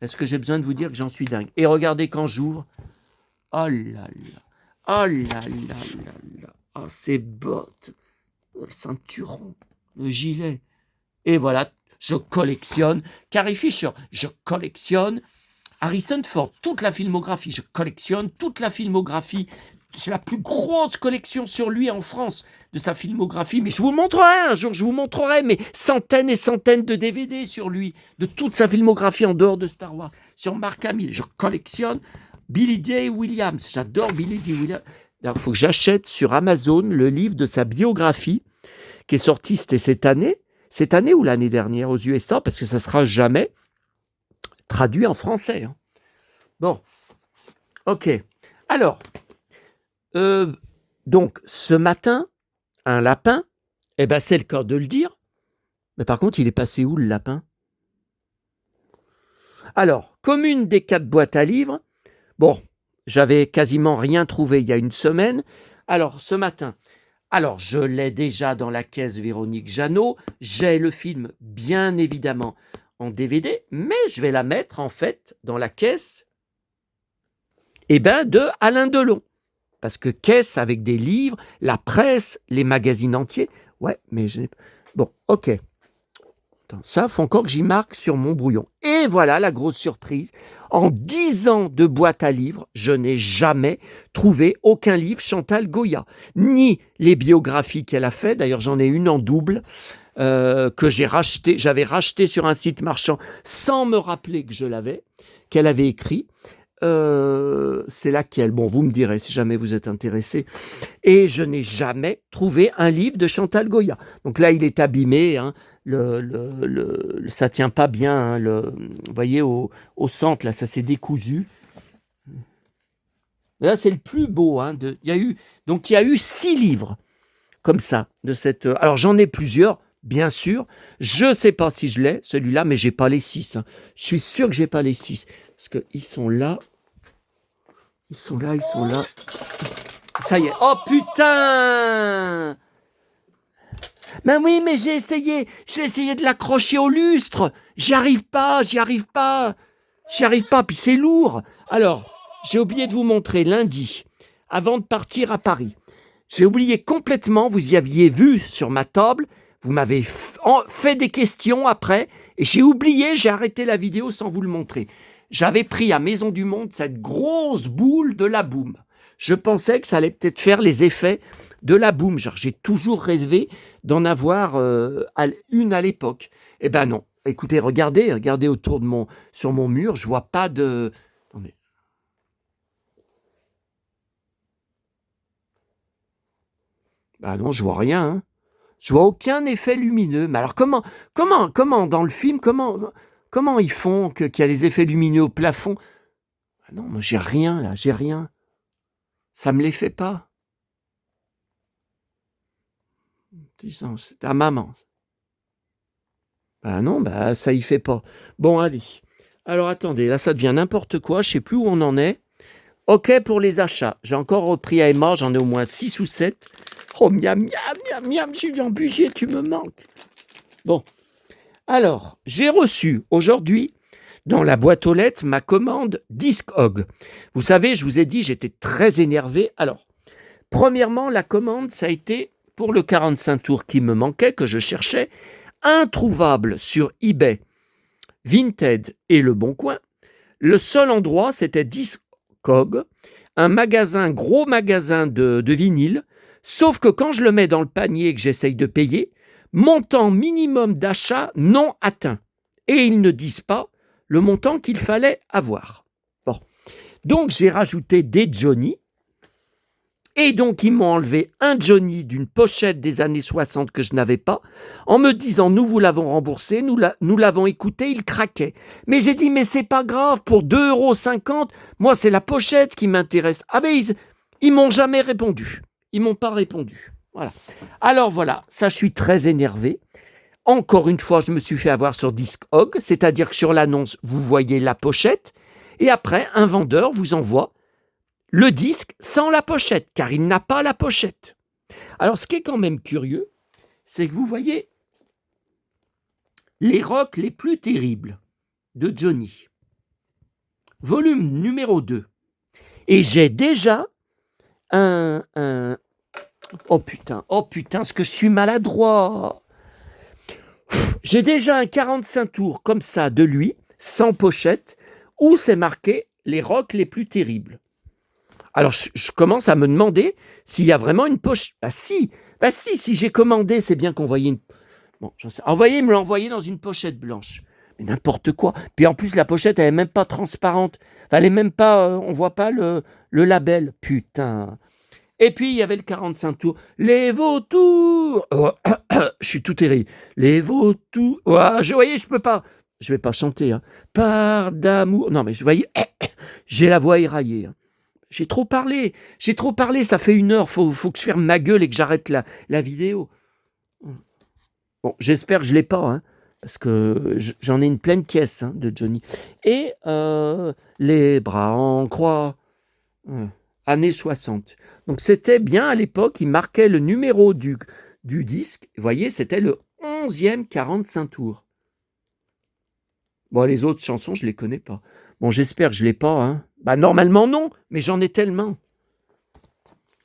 Est-ce que j'ai besoin de vous dire que j'en suis dingue? Et regardez quand j'ouvre. Oh là là. Oh là là là là. Oh, ses bottes. Le ceinturon. Le gilet. Et voilà, je collectionne. Carrie Fisher, je collectionne. Harrison Ford, toute la filmographie, je collectionne toute la filmographie. C'est la plus grosse collection sur lui en France de sa filmographie. Mais je vous montrerai un jour, je vous montrerai mes centaines et centaines de DVD sur lui, de toute sa filmographie en dehors de Star Wars. Sur Mark Hamill, je collectionne. Billy D. Williams, j'adore Billy D. Williams. Il faut que j'achète sur Amazon le livre de sa biographie qui est sorti, c'était cette année ou l'année dernière aux USA, parce que ça ne sera jamais traduit en français, hein. Bon, ok. Alors, donc, ce matin, un lapin, c'est le cas de le dire, mais par contre, il est passé où, le lapin? Alors, commune des 4 boîtes à livres, bon, j'avais quasiment rien trouvé il y a une semaine. Alors, ce matin, je l'ai déjà dans la caisse Véronique Jeannot, j'ai le film, bien évidemment, en DVD, mais je vais la mettre, en fait, dans la caisse de Alain Delon. Parce que caisse avec des livres, la presse, les magazines entiers. Ouais, mais bon, ok. Attends, ça, faut encore que j'y marque sur mon brouillon. Et voilà la grosse surprise. En 10 ans de boîte à livres, je n'ai jamais trouvé aucun livre Chantal Goya. Ni les biographies qu'elle a fait. D'ailleurs, j'en ai une en double que j'avais racheté sur un site marchand sans me rappeler que je l'avais, qu'elle avait écrit. C'est laquelle? Bon, vous me direz si jamais vous êtes intéressé. Et je n'ai jamais trouvé un livre de Chantal Goya. Donc là, il est abîmé, hein. Ça tient pas bien, hein. Vous voyez, au centre, là, ça s'est décousu. Là, c'est le plus beau, hein. Il y a eu 6 livres comme ça. Alors, j'en ai plusieurs, bien sûr. Je ne sais pas si je l'ai, celui-là, mais je n'ai pas les 6. Hein. Je suis sûr que je n'ai pas les 6. Parce qu'ils sont là. Ils sont là. Ça y est. Oh putain! Ben oui, mais j'ai essayé de l'accrocher au lustre. J'y arrive pas. Puis c'est lourd. Alors, j'ai oublié de vous montrer lundi, avant de partir à Paris. J'ai oublié complètement, vous y aviez vu sur ma table, vous m'avez fait des questions après, et j'ai arrêté la vidéo sans vous le montrer. J'avais pris à Maison du Monde cette grosse boule de la boum. Je pensais que ça allait peut-être faire les effets de la boum. Genre, j'ai toujours rêvé d'en avoir une à l'époque. Eh ben non. Écoutez, regardez autour sur mon mur, je vois pas de... Attendez. Bah non, je vois rien, hein. Je vois aucun effet lumineux. Mais alors comment dans le film, comment ils font qu'il y a les effets lumineux au plafond? Ah non, moi j'ai rien là, j'ai rien. Ça me les fait pas. Disons, c'est ta maman. Ah non, bah ça y fait pas. Bon, allez. Alors attendez, là ça devient n'importe quoi, je sais plus où on en est. OK pour les achats. J'ai encore repris à Emma, j'en ai au moins 6 ou 7. Oh miam, miam, miam, miam, Julien Bugier, tu me manques. Bon, alors, j'ai reçu aujourd'hui, dans la boîte aux lettres, ma commande Discog. Vous savez, je vous ai dit, j'étais très énervé. Alors, premièrement, la commande, ça a été pour le 45 tours qui me manquait, que je cherchais, introuvable sur eBay, Vinted et Le Bon Coin. Le seul endroit, c'était Discog, un magasin, gros magasin de vinyle, sauf que quand je le mets dans le panier et que j'essaye de payer, montant minimum d'achat non atteint. Et ils ne disent pas le montant qu'il fallait avoir. Bon. Donc j'ai rajouté des Johnny. Et donc ils m'ont enlevé un Johnny d'une pochette des années 60 que je n'avais pas, en me disant nous vous l'avons remboursé, nous l'avons écouté, il craquait. Mais j'ai dit mais c'est pas grave, pour 2,50 €, moi c'est la pochette qui m'intéresse. Ah ben ils m'ont jamais répondu. Ils m'ont pas répondu. Voilà. Alors voilà, ça je suis très énervé. Encore une fois, je me suis fait avoir sur Discog, c'est-à-dire que sur l'annonce, vous voyez la pochette, et après, un vendeur vous envoie le disque sans la pochette, car il n'a pas la pochette. Alors, ce qui est quand même curieux, c'est que vous voyez les rocks les plus terribles de Johnny, volume numéro 2. Et j'ai déjà un... Oh putain, ce que je suis maladroit. J'ai déjà un 45 tours comme ça de lui, sans pochette, où c'est marqué les rocks les plus terribles. Alors je commence à me demander s'il y a vraiment une poche. Si j'ai commandé, c'est bien qu'on voyait une. Bon, j'en sais. Envoyez, me l'envoyer dans une pochette blanche. Mais n'importe quoi. Puis en plus, la pochette, elle est même pas transparente. Enfin, elle est même pas. On voit pas le label. Putain. Et puis, il y avait le 45 tours. Les vautours. Oh, je suis tout terrible. Les vautours. Oh, voyez, je peux pas. Je vais pas chanter. Hein. Par d'amour. Non, mais vous voyez, j'ai la voix éraillée. Hein. J'ai trop parlé, ça fait 1 heure, faut que je ferme ma gueule et que j'arrête la vidéo. Bon, j'espère que je ne l'ai pas, hein, parce que j'en ai une pleine caisse hein, de Johnny. Et les bras en croix, années 60. Donc c'était bien à l'époque, il marquait le numéro du disque, vous voyez, c'était le 11e 45 tours. Bon, les autres chansons, je ne les connais pas. Bon, j'espère que je ne l'ai pas, hein. Bah normalement non, mais j'en ai tellement.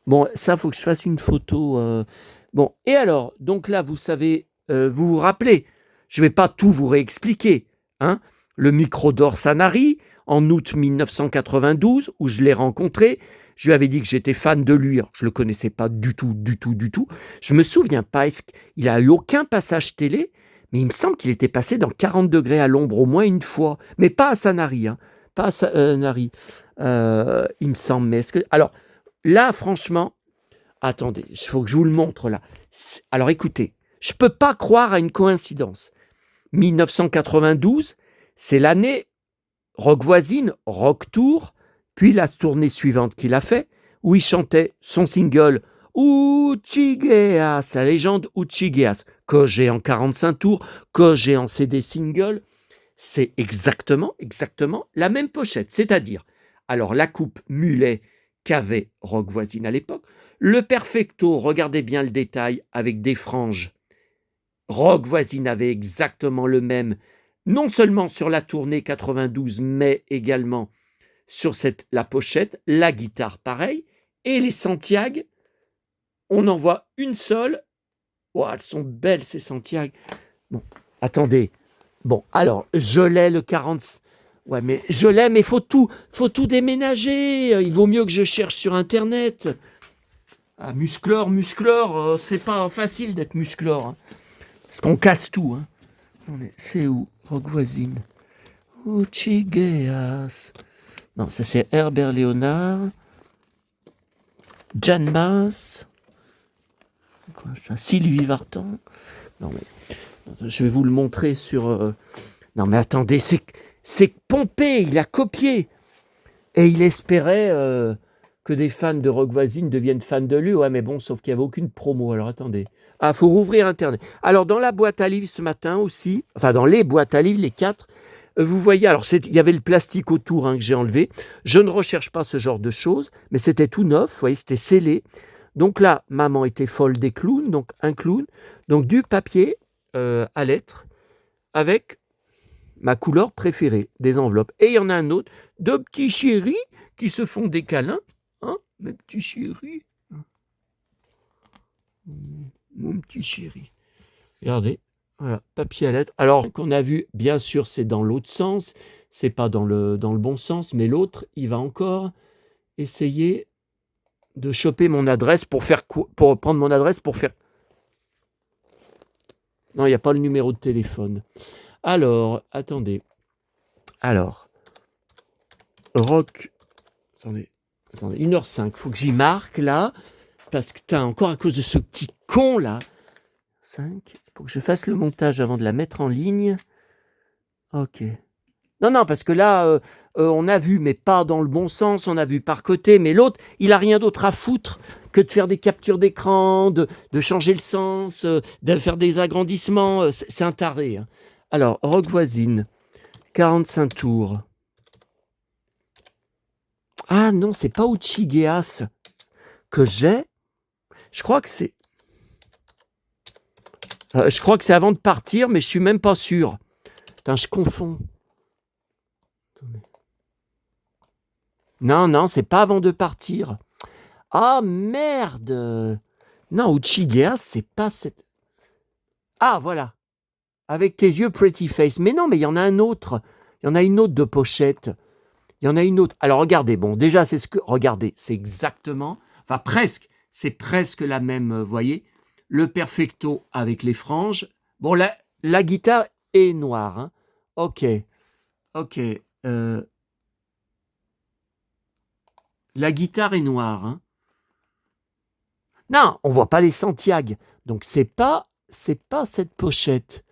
Bon, ça, faut que je fasse une photo. Bon, et alors, donc là, vous savez, vous vous rappelez, je ne vais pas tout vous réexpliquer. Hein, le micro d'or Sanary, en août 1992, où je l'ai rencontré, je lui avais dit que j'étais fan de lui. Alors, je ne le connaissais pas du tout. Je ne me souviens pas, il n'a eu aucun passage télé, mais il me semble qu'il était passé dans 40 degrés à l'ombre au moins une fois, mais pas à Sanary, hein. Pas Sanary, il me semble. Mais est-ce que... Alors, là, franchement, attendez, il faut que je vous le montre là. Alors, écoutez, je ne peux pas croire à une coïncidence. 1992, c'est l'année Rock Voisine, Rock Tour, puis la tournée suivante qu'il a fait, où il chantait son single Uchigueas, la légende Uchigueas, que j'ai en 45 tours, que j'ai en CD single. C'est exactement la même pochette. C'est-à-dire, alors la coupe mulet qu'avait Rock Voisine à l'époque, le perfecto, regardez bien le détail, avec des franges. Rock Voisine avait exactement le même, non seulement sur la tournée 92, mais également sur la pochette, la guitare pareil, et les Santiago, on en voit une seule. Oh, elles sont belles ces Santiago. Bon, attendez. Bon, alors, je l'ai le 40... Ouais, mais je l'ai, mais faut tout déménager. Il vaut mieux que je cherche sur Internet. Ah, musclor, c'est pas facile d'être musclor. Hein, parce qu'on casse tout. Hein. C'est où, Rock Voisine? Uchigueas. Non, ça c'est Herbert Léonard. Jan Mas. quoi ça? Sylvie Vartan? Non mais je vais vous le montrer sur. Non mais attendez, c'est pompé, il a copié. Et il espérait que des fans de Rock Voisine deviennent fans de lui. Ouais, mais bon, sauf qu'il n'y avait aucune promo. Alors attendez. Ah, faut rouvrir Internet. Alors dans la boîte à livres ce matin aussi, enfin dans les boîtes à livres, les 4, vous voyez, alors il y avait le plastique autour que j'ai enlevé. Je ne recherche pas ce genre de choses, mais c'était tout neuf, vous voyez, c'était scellé. Donc là, maman était folle des clowns, donc un clown. Donc du papier à lettres avec ma couleur préférée, des enveloppes. Et il y en a un autre, de petits chéris qui se font des câlins. Hein, mes petits chéris. Mon petit chéri. Regardez, voilà, papier à lettres. Alors, qu'on a vu, bien sûr, c'est dans l'autre sens. C'est pas dans le bon sens, mais l'autre, il va encore essayer de choper mon adresse pour faire quoi? Pour prendre mon adresse pour faire... Non, il n'y a pas le numéro de téléphone. Alors, attendez. Alors, Rock... Attendez, 1h05. Faut que j'y marque, là. Parce que, encore à cause de ce petit con, là. 5. Faut que je fasse le montage avant de la mettre en ligne. Ok. Non, parce que là, on a vu, mais pas dans le bon sens. On a vu par côté. Mais l'autre, il a rien d'autre à foutre que de faire des captures d'écran, de changer le sens, de faire des agrandissements. C'est un taré. Hein. Alors, Rock Voisine, 45 tours. Ah non, c'est pas Uchigeas que j'ai. Je crois que c'est... je crois que c'est avant de partir, mais je suis même pas sûr. Putain, je confonds. Attendez. Non, c'est pas avant de partir. Ah merde. Non, Uchigeas, c'est pas cette... Ah, voilà. Avec tes yeux, Pretty Face. Mais non, mais il y en a un autre. Il y en a une autre de pochette. Il y en a une autre. Alors, regardez. Bon, déjà, c'est ce que... Regardez, c'est exactement... Enfin, presque. C'est presque la même, vous voyez. Le perfecto avec les franges. Bon, la guitare est noire. Hein. Ok. La guitare est noire. Hein. Non, on voit pas les Santiago. Donc, c'est pas cette pochette.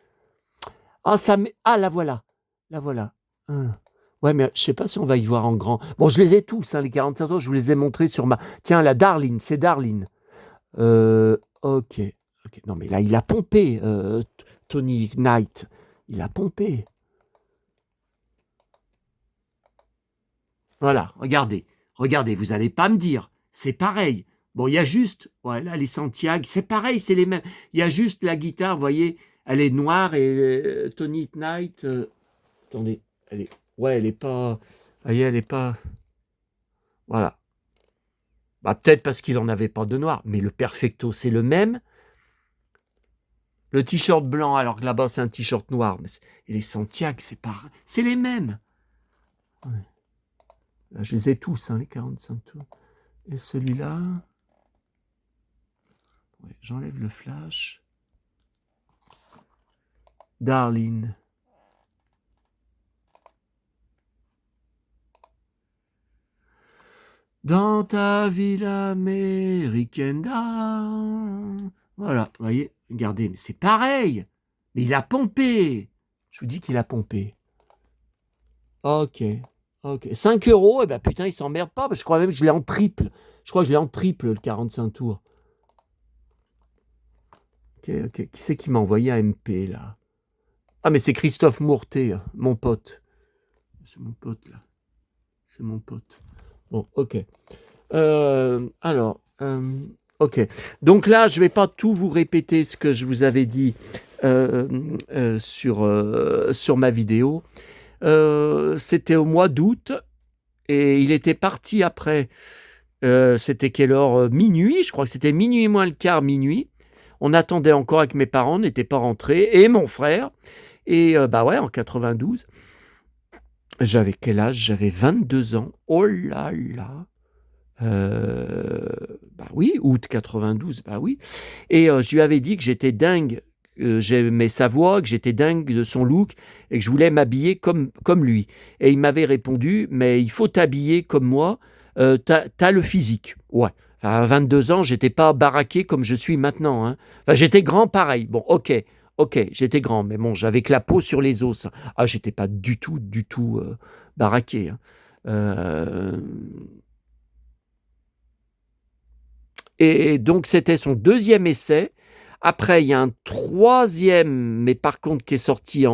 Ah, la voilà. La voilà. Ouais, mais je sais pas si on va y voir en grand. Bon, je les ai tous, hein, les 45 tours. Je vous les ai montrés sur ma... Tiens, la Darlene, c'est Darlene. Ok. Non, mais là, il a pompé, Tony Knight. Il a pompé. Voilà, regardez, vous n'allez pas me dire, c'est pareil. Bon, il y a juste, voilà, les Santiago, c'est pareil, c'est les mêmes. Il y a juste la guitare, vous voyez, elle est noire et Tony Knight, attendez, elle est pas, vous voyez, elle est pas, voilà. Bah, peut-être parce qu'il n'en avait pas de noir, mais le perfecto, c'est le même. Le t-shirt blanc, alors que là-bas, c'est un t-shirt noir. Et les Santiago, c'est les mêmes. Ouais. Là, je les ai tous, hein, les 45 tours. Et celui-là... Ouais, j'enlève le flash. Darlene. Dans ta ville américaine. Voilà, vous voyez, regardez, mais c'est pareil. Mais il a pompé. Je vous dis qu'il a pompé. Ok. 5 €, eh ben putain, il s'emmerde pas. Je crois même que je l'ai en triple. Je crois que je l'ai en triple, le 45 tours. Ok. Qui c'est qui m'a envoyé un MP, là? Ah, mais c'est Christophe Mourté, mon pote. C'est mon pote, là. C'est mon pote. Bon, ok. Alors, ok. Donc là, je ne vais pas tout vous répéter ce que je vous avais dit sur ma vidéo. C'était au mois d'août et il était parti après. C'était quelle heure? Minuit, je crois que c'était minuit moins le quart, minuit. On attendait encore avec mes parents, on n'était pas rentrés, et mon frère. Et bah ouais, en 92, j'avais quel âge? J'avais 22 ans. Oh là là. Bah oui, août 92, bah oui. Et je lui avais dit que j'étais dingue, j'aimais sa voix, que j'étais dingue de son look et que je voulais m'habiller comme lui. Et il m'avait répondu, mais il faut t'habiller comme moi, t'as le physique. Ouais. Enfin, à 22 ans, j'étais pas baraqué comme je suis maintenant. Hein. Enfin, j'étais grand pareil. Bon, ok, j'étais grand, mais bon, j'avais que la peau sur les os. Ah, j'étais pas du tout baraqué. Hein. Et donc, c'était son deuxième essai. Après, il y a un troisième, mais par contre, qui est sorti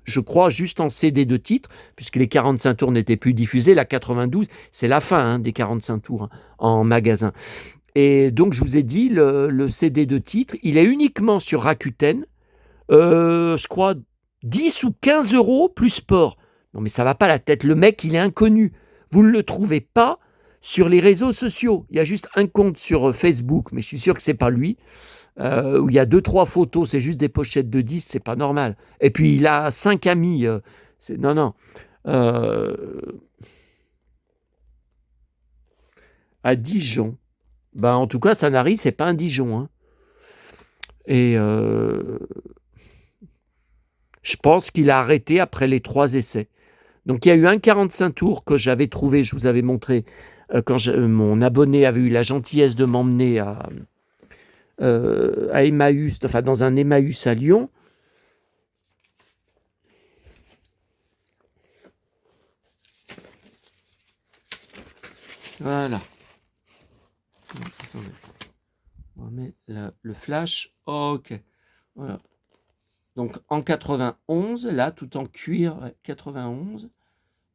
je crois, juste en CD de titre, puisque les 45 tours n'étaient plus diffusés. La 92, c'est la fin des 45 tours en magasin. Et donc, je vous ai dit, le CD de titre, il est uniquement sur Rakuten. Je crois 10 ou 15 € plus sport. Non, mais ça va pas la tête. Le mec, il est inconnu. Vous ne le trouvez pas sur les réseaux sociaux. Il y a juste un compte sur Facebook, mais je suis sûr que c'est pas lui. Où il y a 2-3 photos, c'est juste des pochettes de disques, c'est pas normal. Et puis il a 5 amis. Non. À Dijon. Ben, en tout cas, Sanary, c'est pas un Dijon. Hein. Et je pense qu'il a arrêté après les 3 essais. Donc il y a eu un 45 tours que j'avais trouvé, je vous avais montré, quand mon abonné avait eu la gentillesse de m'emmener à Emmaüs, enfin dans un Emmaüs à Lyon. Voilà. Attendez. On va mettre le flash. Ok. Voilà. Donc en 91, là, tout en cuir, 91.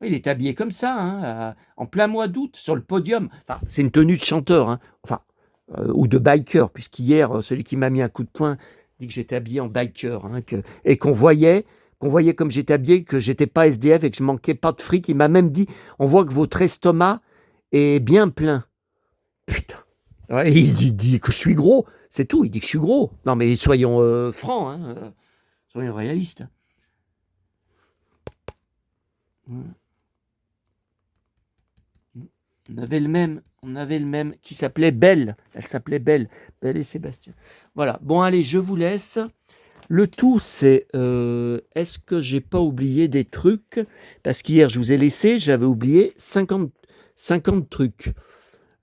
Il est habillé comme ça, hein, en plein mois d'août, sur le podium. Enfin, c'est une tenue de chanteur, hein, enfin, ou de biker, puisqu'hier, celui qui m'a mis un coup de poing dit que j'étais habillé en biker, hein, et qu'on voyait comme j'étais habillé, que j'étais pas SDF et que je manquais pas de fric. Il m'a même dit, on voit que votre estomac est bien plein. Putain. Ouais, il dit que je suis gros, c'est tout, il dit que je suis gros. Non mais soyons francs, hein, soyons réalistes. On avait le même qui s'appelait Belle. Elle s'appelait Belle et Sébastien. Voilà. Bon, allez, je vous laisse. Le tout, c'est est-ce que j'ai pas oublié des trucs? Parce qu'hier, je vous ai laissé, j'avais oublié 50 trucs.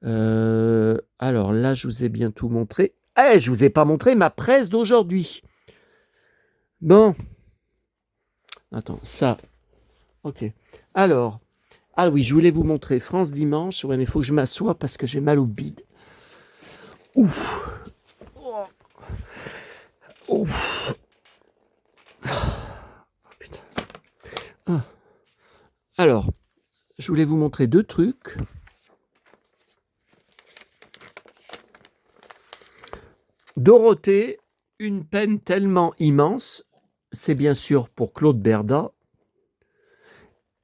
Alors là, je vous ai bien tout montré. Je vous ai pas montré ma presse d'aujourd'hui. Bon. Attends, ça. Ok. Alors. Ah oui, je voulais vous montrer France Dimanche. Ouais, mais il faut que je m'assoie parce que j'ai mal au bide. Ouf. Ouf. Oh, putain. Ah. Alors, je voulais vous montrer 2 trucs. Dorothée, une peine tellement immense, c'est bien sûr pour Claude Berda,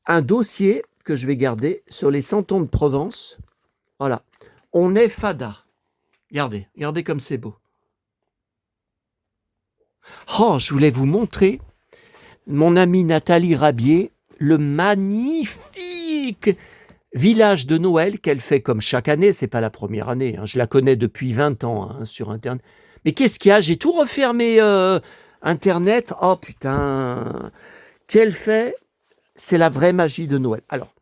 un dossier que je vais garder sur les Santons de Provence. Voilà. On est fada. Regardez comme c'est beau. Oh, je voulais vous montrer mon amie Nathalie Rabier, le magnifique village de Noël qu'elle fait comme chaque année. C'est pas la première année, hein. Je la connais depuis 20 ans, hein, sur Internet. Mais qu'est-ce qu'il y a? J'ai tout refermé Internet. Oh putain. Qu'elle fait, c'est la vraie magie de Noël. Alors,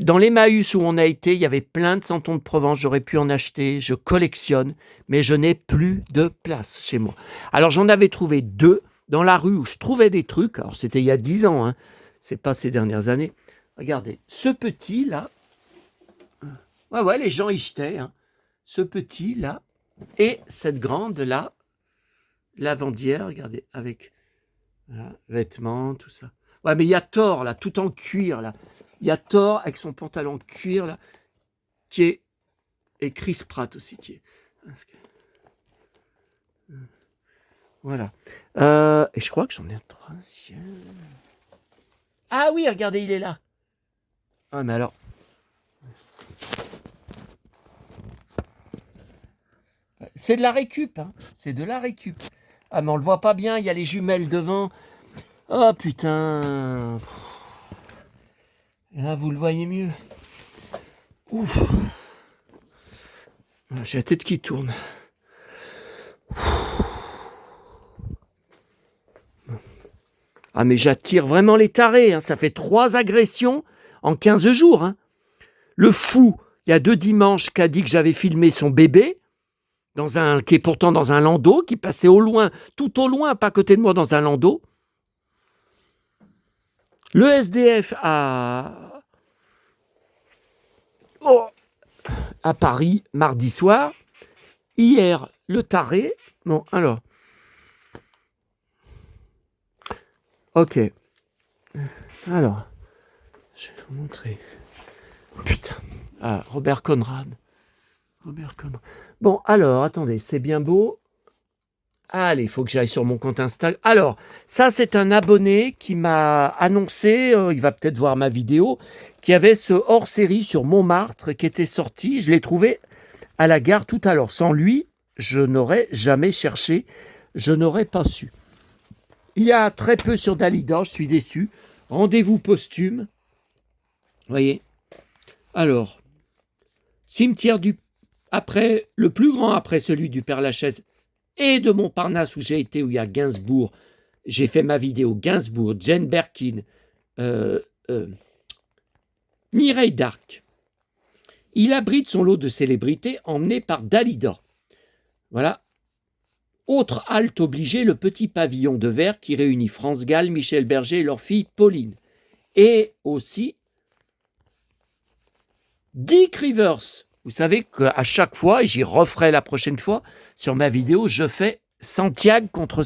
dans l'Emmaüs où on a été, il y avait plein de Santons de Provence, j'aurais pu en acheter, je collectionne, mais je n'ai plus de place chez moi. Alors j'en avais trouvé 2 dans la rue où je trouvais des trucs, alors c'était il y a 10 ans, hein, c'est pas ces dernières années. Regardez, ce petit là, ouais, les gens y jetaient, hein. Ce petit là, et cette grande là, lavandière, regardez, avec voilà, vêtements, tout ça. Ouais, mais il y a Thor là, tout en cuir là. Il y a Thor avec son pantalon cuir là, qui est, et Chris Pratt aussi qui est. Voilà. Et je crois que j'en ai un troisième. Ah oui, regardez, il est là. Ah mais alors. C'est de la récup, hein. C'est de la récup. Ah mais on le voit pas bien, il y a les jumelles devant. Oh putain. Et là, vous le voyez mieux. Ouf. J'ai la tête qui tourne. Ah, mais j'attire vraiment les tarés. Hein. Ça fait 3 agressions en 15 jours. Hein. Le fou, il y a 2 dimanches qu'a dit que j'avais filmé son bébé, qui est pourtant dans un landau, qui passait au loin, tout au loin, pas à côté de moi, dans un landau. Le SDF à Paris, mardi soir. Hier, le taré. Bon, alors. Ok. Alors, je vais vous montrer. Putain. Ah, Robert Conrad. Bon, alors, attendez, c'est bien beau. Allez, il faut que j'aille sur mon compte Instagram. Alors, ça, c'est un abonné qui m'a annoncé, il va peut-être voir ma vidéo, qui avait ce hors-série sur Montmartre qui était sorti. Je l'ai trouvé à la gare tout à l'heure. Sans lui, je n'aurais jamais cherché, je n'aurais pas su. Il y a très peu sur Dalida, je suis déçu. Rendez-vous posthume. Vous voyez. Alors, cimetière après, le plus grand après celui du Père-Lachaise et de Montparnasse où j'ai été, où il y a Gainsbourg. J'ai fait ma vidéo Gainsbourg, Jane Birkin, Mireille d'Arc. Il abrite son lot de célébrités emmenées par Dalida. Voilà. Autre halte obligée, le petit pavillon de verre qui réunit France Gall, Michel Berger et leur fille Pauline. Et aussi Dick Rivers. Vous savez qu'à chaque fois, et j'y referai la prochaine fois, sur ma vidéo, je fais Santiago contre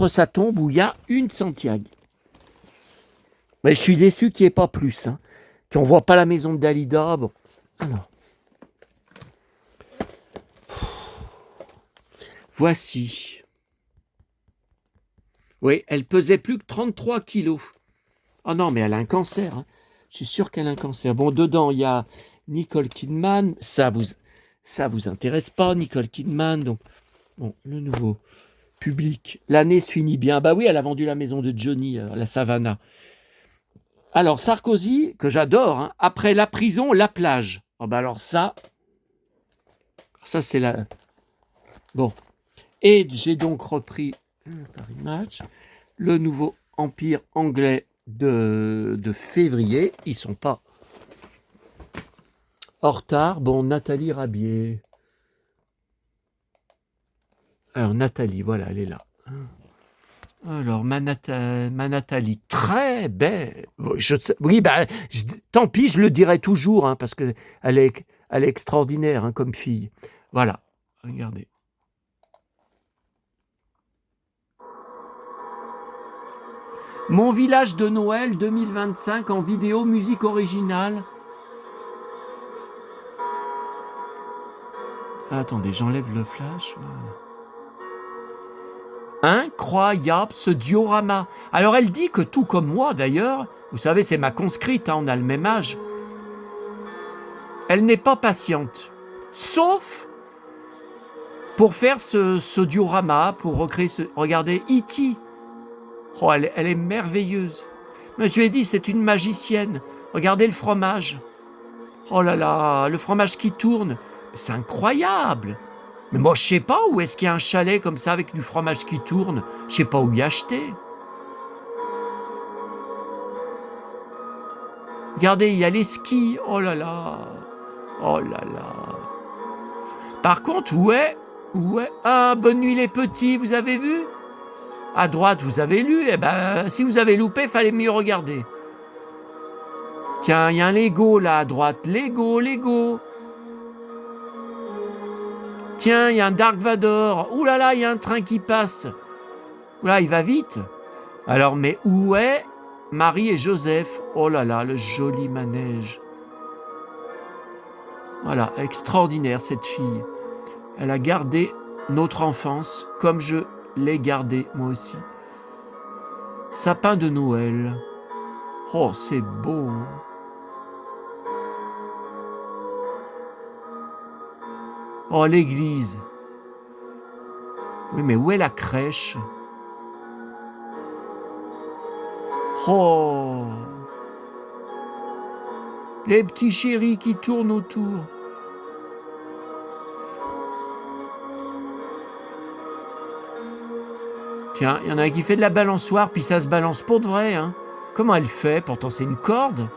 sa tombe où il y a une Santiago. Mais je suis déçu qu'il n'y ait pas plus, qu'on ne voit pas la maison de Dalida. Bon, alors. Voici. Oui, elle pesait plus que 33 kilos. Oh non, mais elle a un cancer. Je suis sûr qu'elle a un cancer. Bon, dedans, il y a Nicole Kidman. Ça vous intéresse pas, Nicole Kidman. Donc, bon, le nouveau public. L'année se finit bien. Bah oui, elle a vendu la maison de Johnny, la Savannah. Alors, Sarkozy, que j'adore, après la prison, la plage. Oh bah alors ça c'est la... Bon. Et j'ai donc repris Paris Match, le nouveau Empire anglais de février. Ils sont pas en retard. Bon, Nathalie Rabier. Alors, Nathalie, voilà, elle est là. Alors, ma Nathalie, très belle. Tant pis, je le dirai toujours, parce qu'elle est extraordinaire comme fille. Voilà, regardez. Mon village de Noël 2025 en vidéo, musique originale. Attendez, j'enlève le flash. Incroyable ce diorama. Alors elle dit que tout comme moi d'ailleurs, vous savez c'est ma conscrite, on a le même âge, elle n'est pas patiente. Sauf pour faire ce diorama, pour recréer Regardez, E.T. Oh, elle est merveilleuse. Mais je lui ai dit, c'est une magicienne. Regardez le fromage. Oh là là, le fromage qui tourne. C'est incroyable. Mais moi, je sais pas où est-ce qu'il y a un chalet comme ça avec du fromage qui tourne. Je sais pas où y acheter. Regardez, il y a les skis. Oh là là. Oh là là. Par contre, où est... Ah, bonne nuit les petits, vous avez vu? À droite, vous avez lu. Eh ben, si vous avez loupé, fallait mieux regarder. Tiens, il y a un Lego là à droite. Lego. Tiens, il y a un Dark Vador. Ouh là là, il y a un train qui passe. Ouh là, il va vite. Alors, mais où est Marie et Joseph? Oh là là, le joli manège. Voilà, extraordinaire cette fille. Elle a gardé notre enfance comme je l'ai gardée moi aussi. Sapin de Noël. Oh, c'est beau. Oh, l'église. Oui, mais où est la crèche? Oh. Les petits chéris qui tournent autour. Tiens, il y en a un qui fait de la balançoire, puis ça se balance pour de vrai. Comment elle fait? Pourtant, c'est une corde.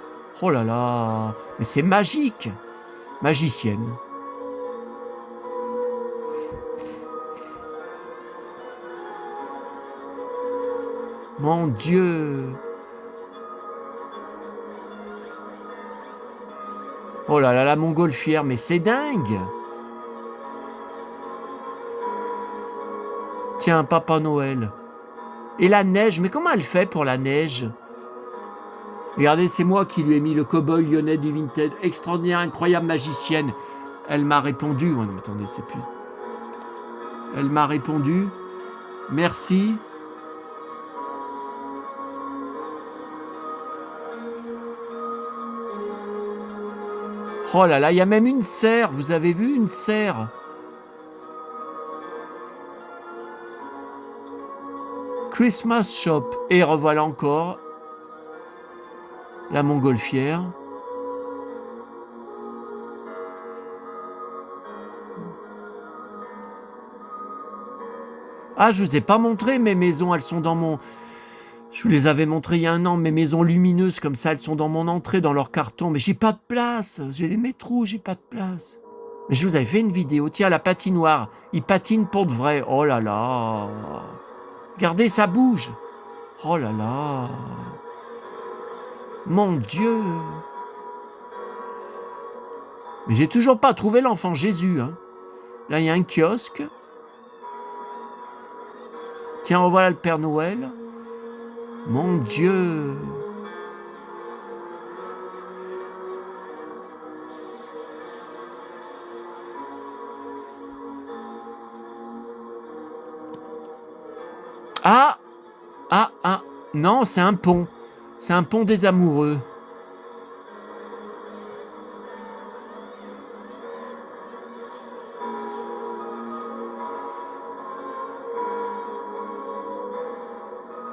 Oh là là, mais c'est magique. Magicienne. Mon Dieu. Oh là là, la montgolfière, mais c'est dingue. Tiens, Papa Noël. Et la neige, mais comment elle fait pour la neige? Regardez, c'est moi qui lui ai mis le cow-boy lyonnais du Vinted. Extraordinaire, incroyable magicienne. Elle m'a répondu. Oh non, attendez, c'est plus. Elle m'a répondu. Merci. Oh là là, il y a même une serre. Vous avez vu une serre? Christmas Shop. Et revoilà encore la montgolfière. Ah, je vous ai pas montré mes maisons, elles sont dans mon... Je vous les avais montrées il y a un an, mes maisons lumineuses comme ça, elles sont dans mon entrée, dans leur carton. Mais j'ai pas de place, j'ai les métros, j'ai pas de place. Mais je vous avais fait une vidéo, tiens, la patinoire, il patine pour de vrai. Oh là là. Regardez, ça bouge. Oh là là. Mon Dieu. Mais j'ai toujours pas trouvé l'enfant Jésus. Hein. Là, il y a un kiosque. Tiens, revoilà le Père Noël. Mon Dieu. Ah. Non, c'est un pont. C'est un pont des amoureux.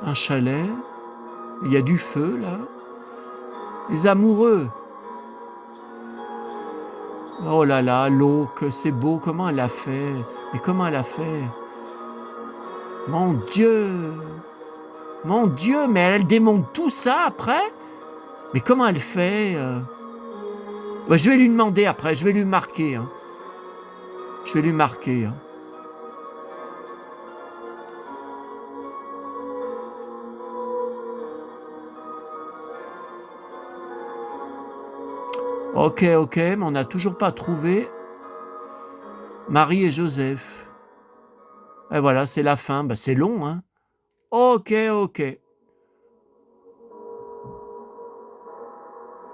Un chalet. Il y a du feu, là. Les amoureux. Oh là là, l'eau, que c'est beau. Comment elle a fait? Mais comment elle a fait? Mon Dieu! Mon Dieu, mais elle démonte tout ça après? Mais comment elle fait? Ouais, je vais lui demander après, je vais lui marquer. Hein. Je vais lui marquer. Hein. Ok, mais on n'a toujours pas trouvé Marie et Joseph. Et voilà, c'est la fin. Bah, c'est long, hein. Ok.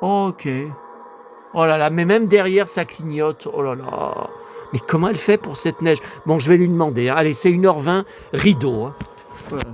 Oh là là, mais même derrière, ça clignote. Oh là là. Mais comment elle fait pour cette neige? Bon, je vais lui demander. Hein. Allez, c'est 1h20, rideau. Hein. Voilà.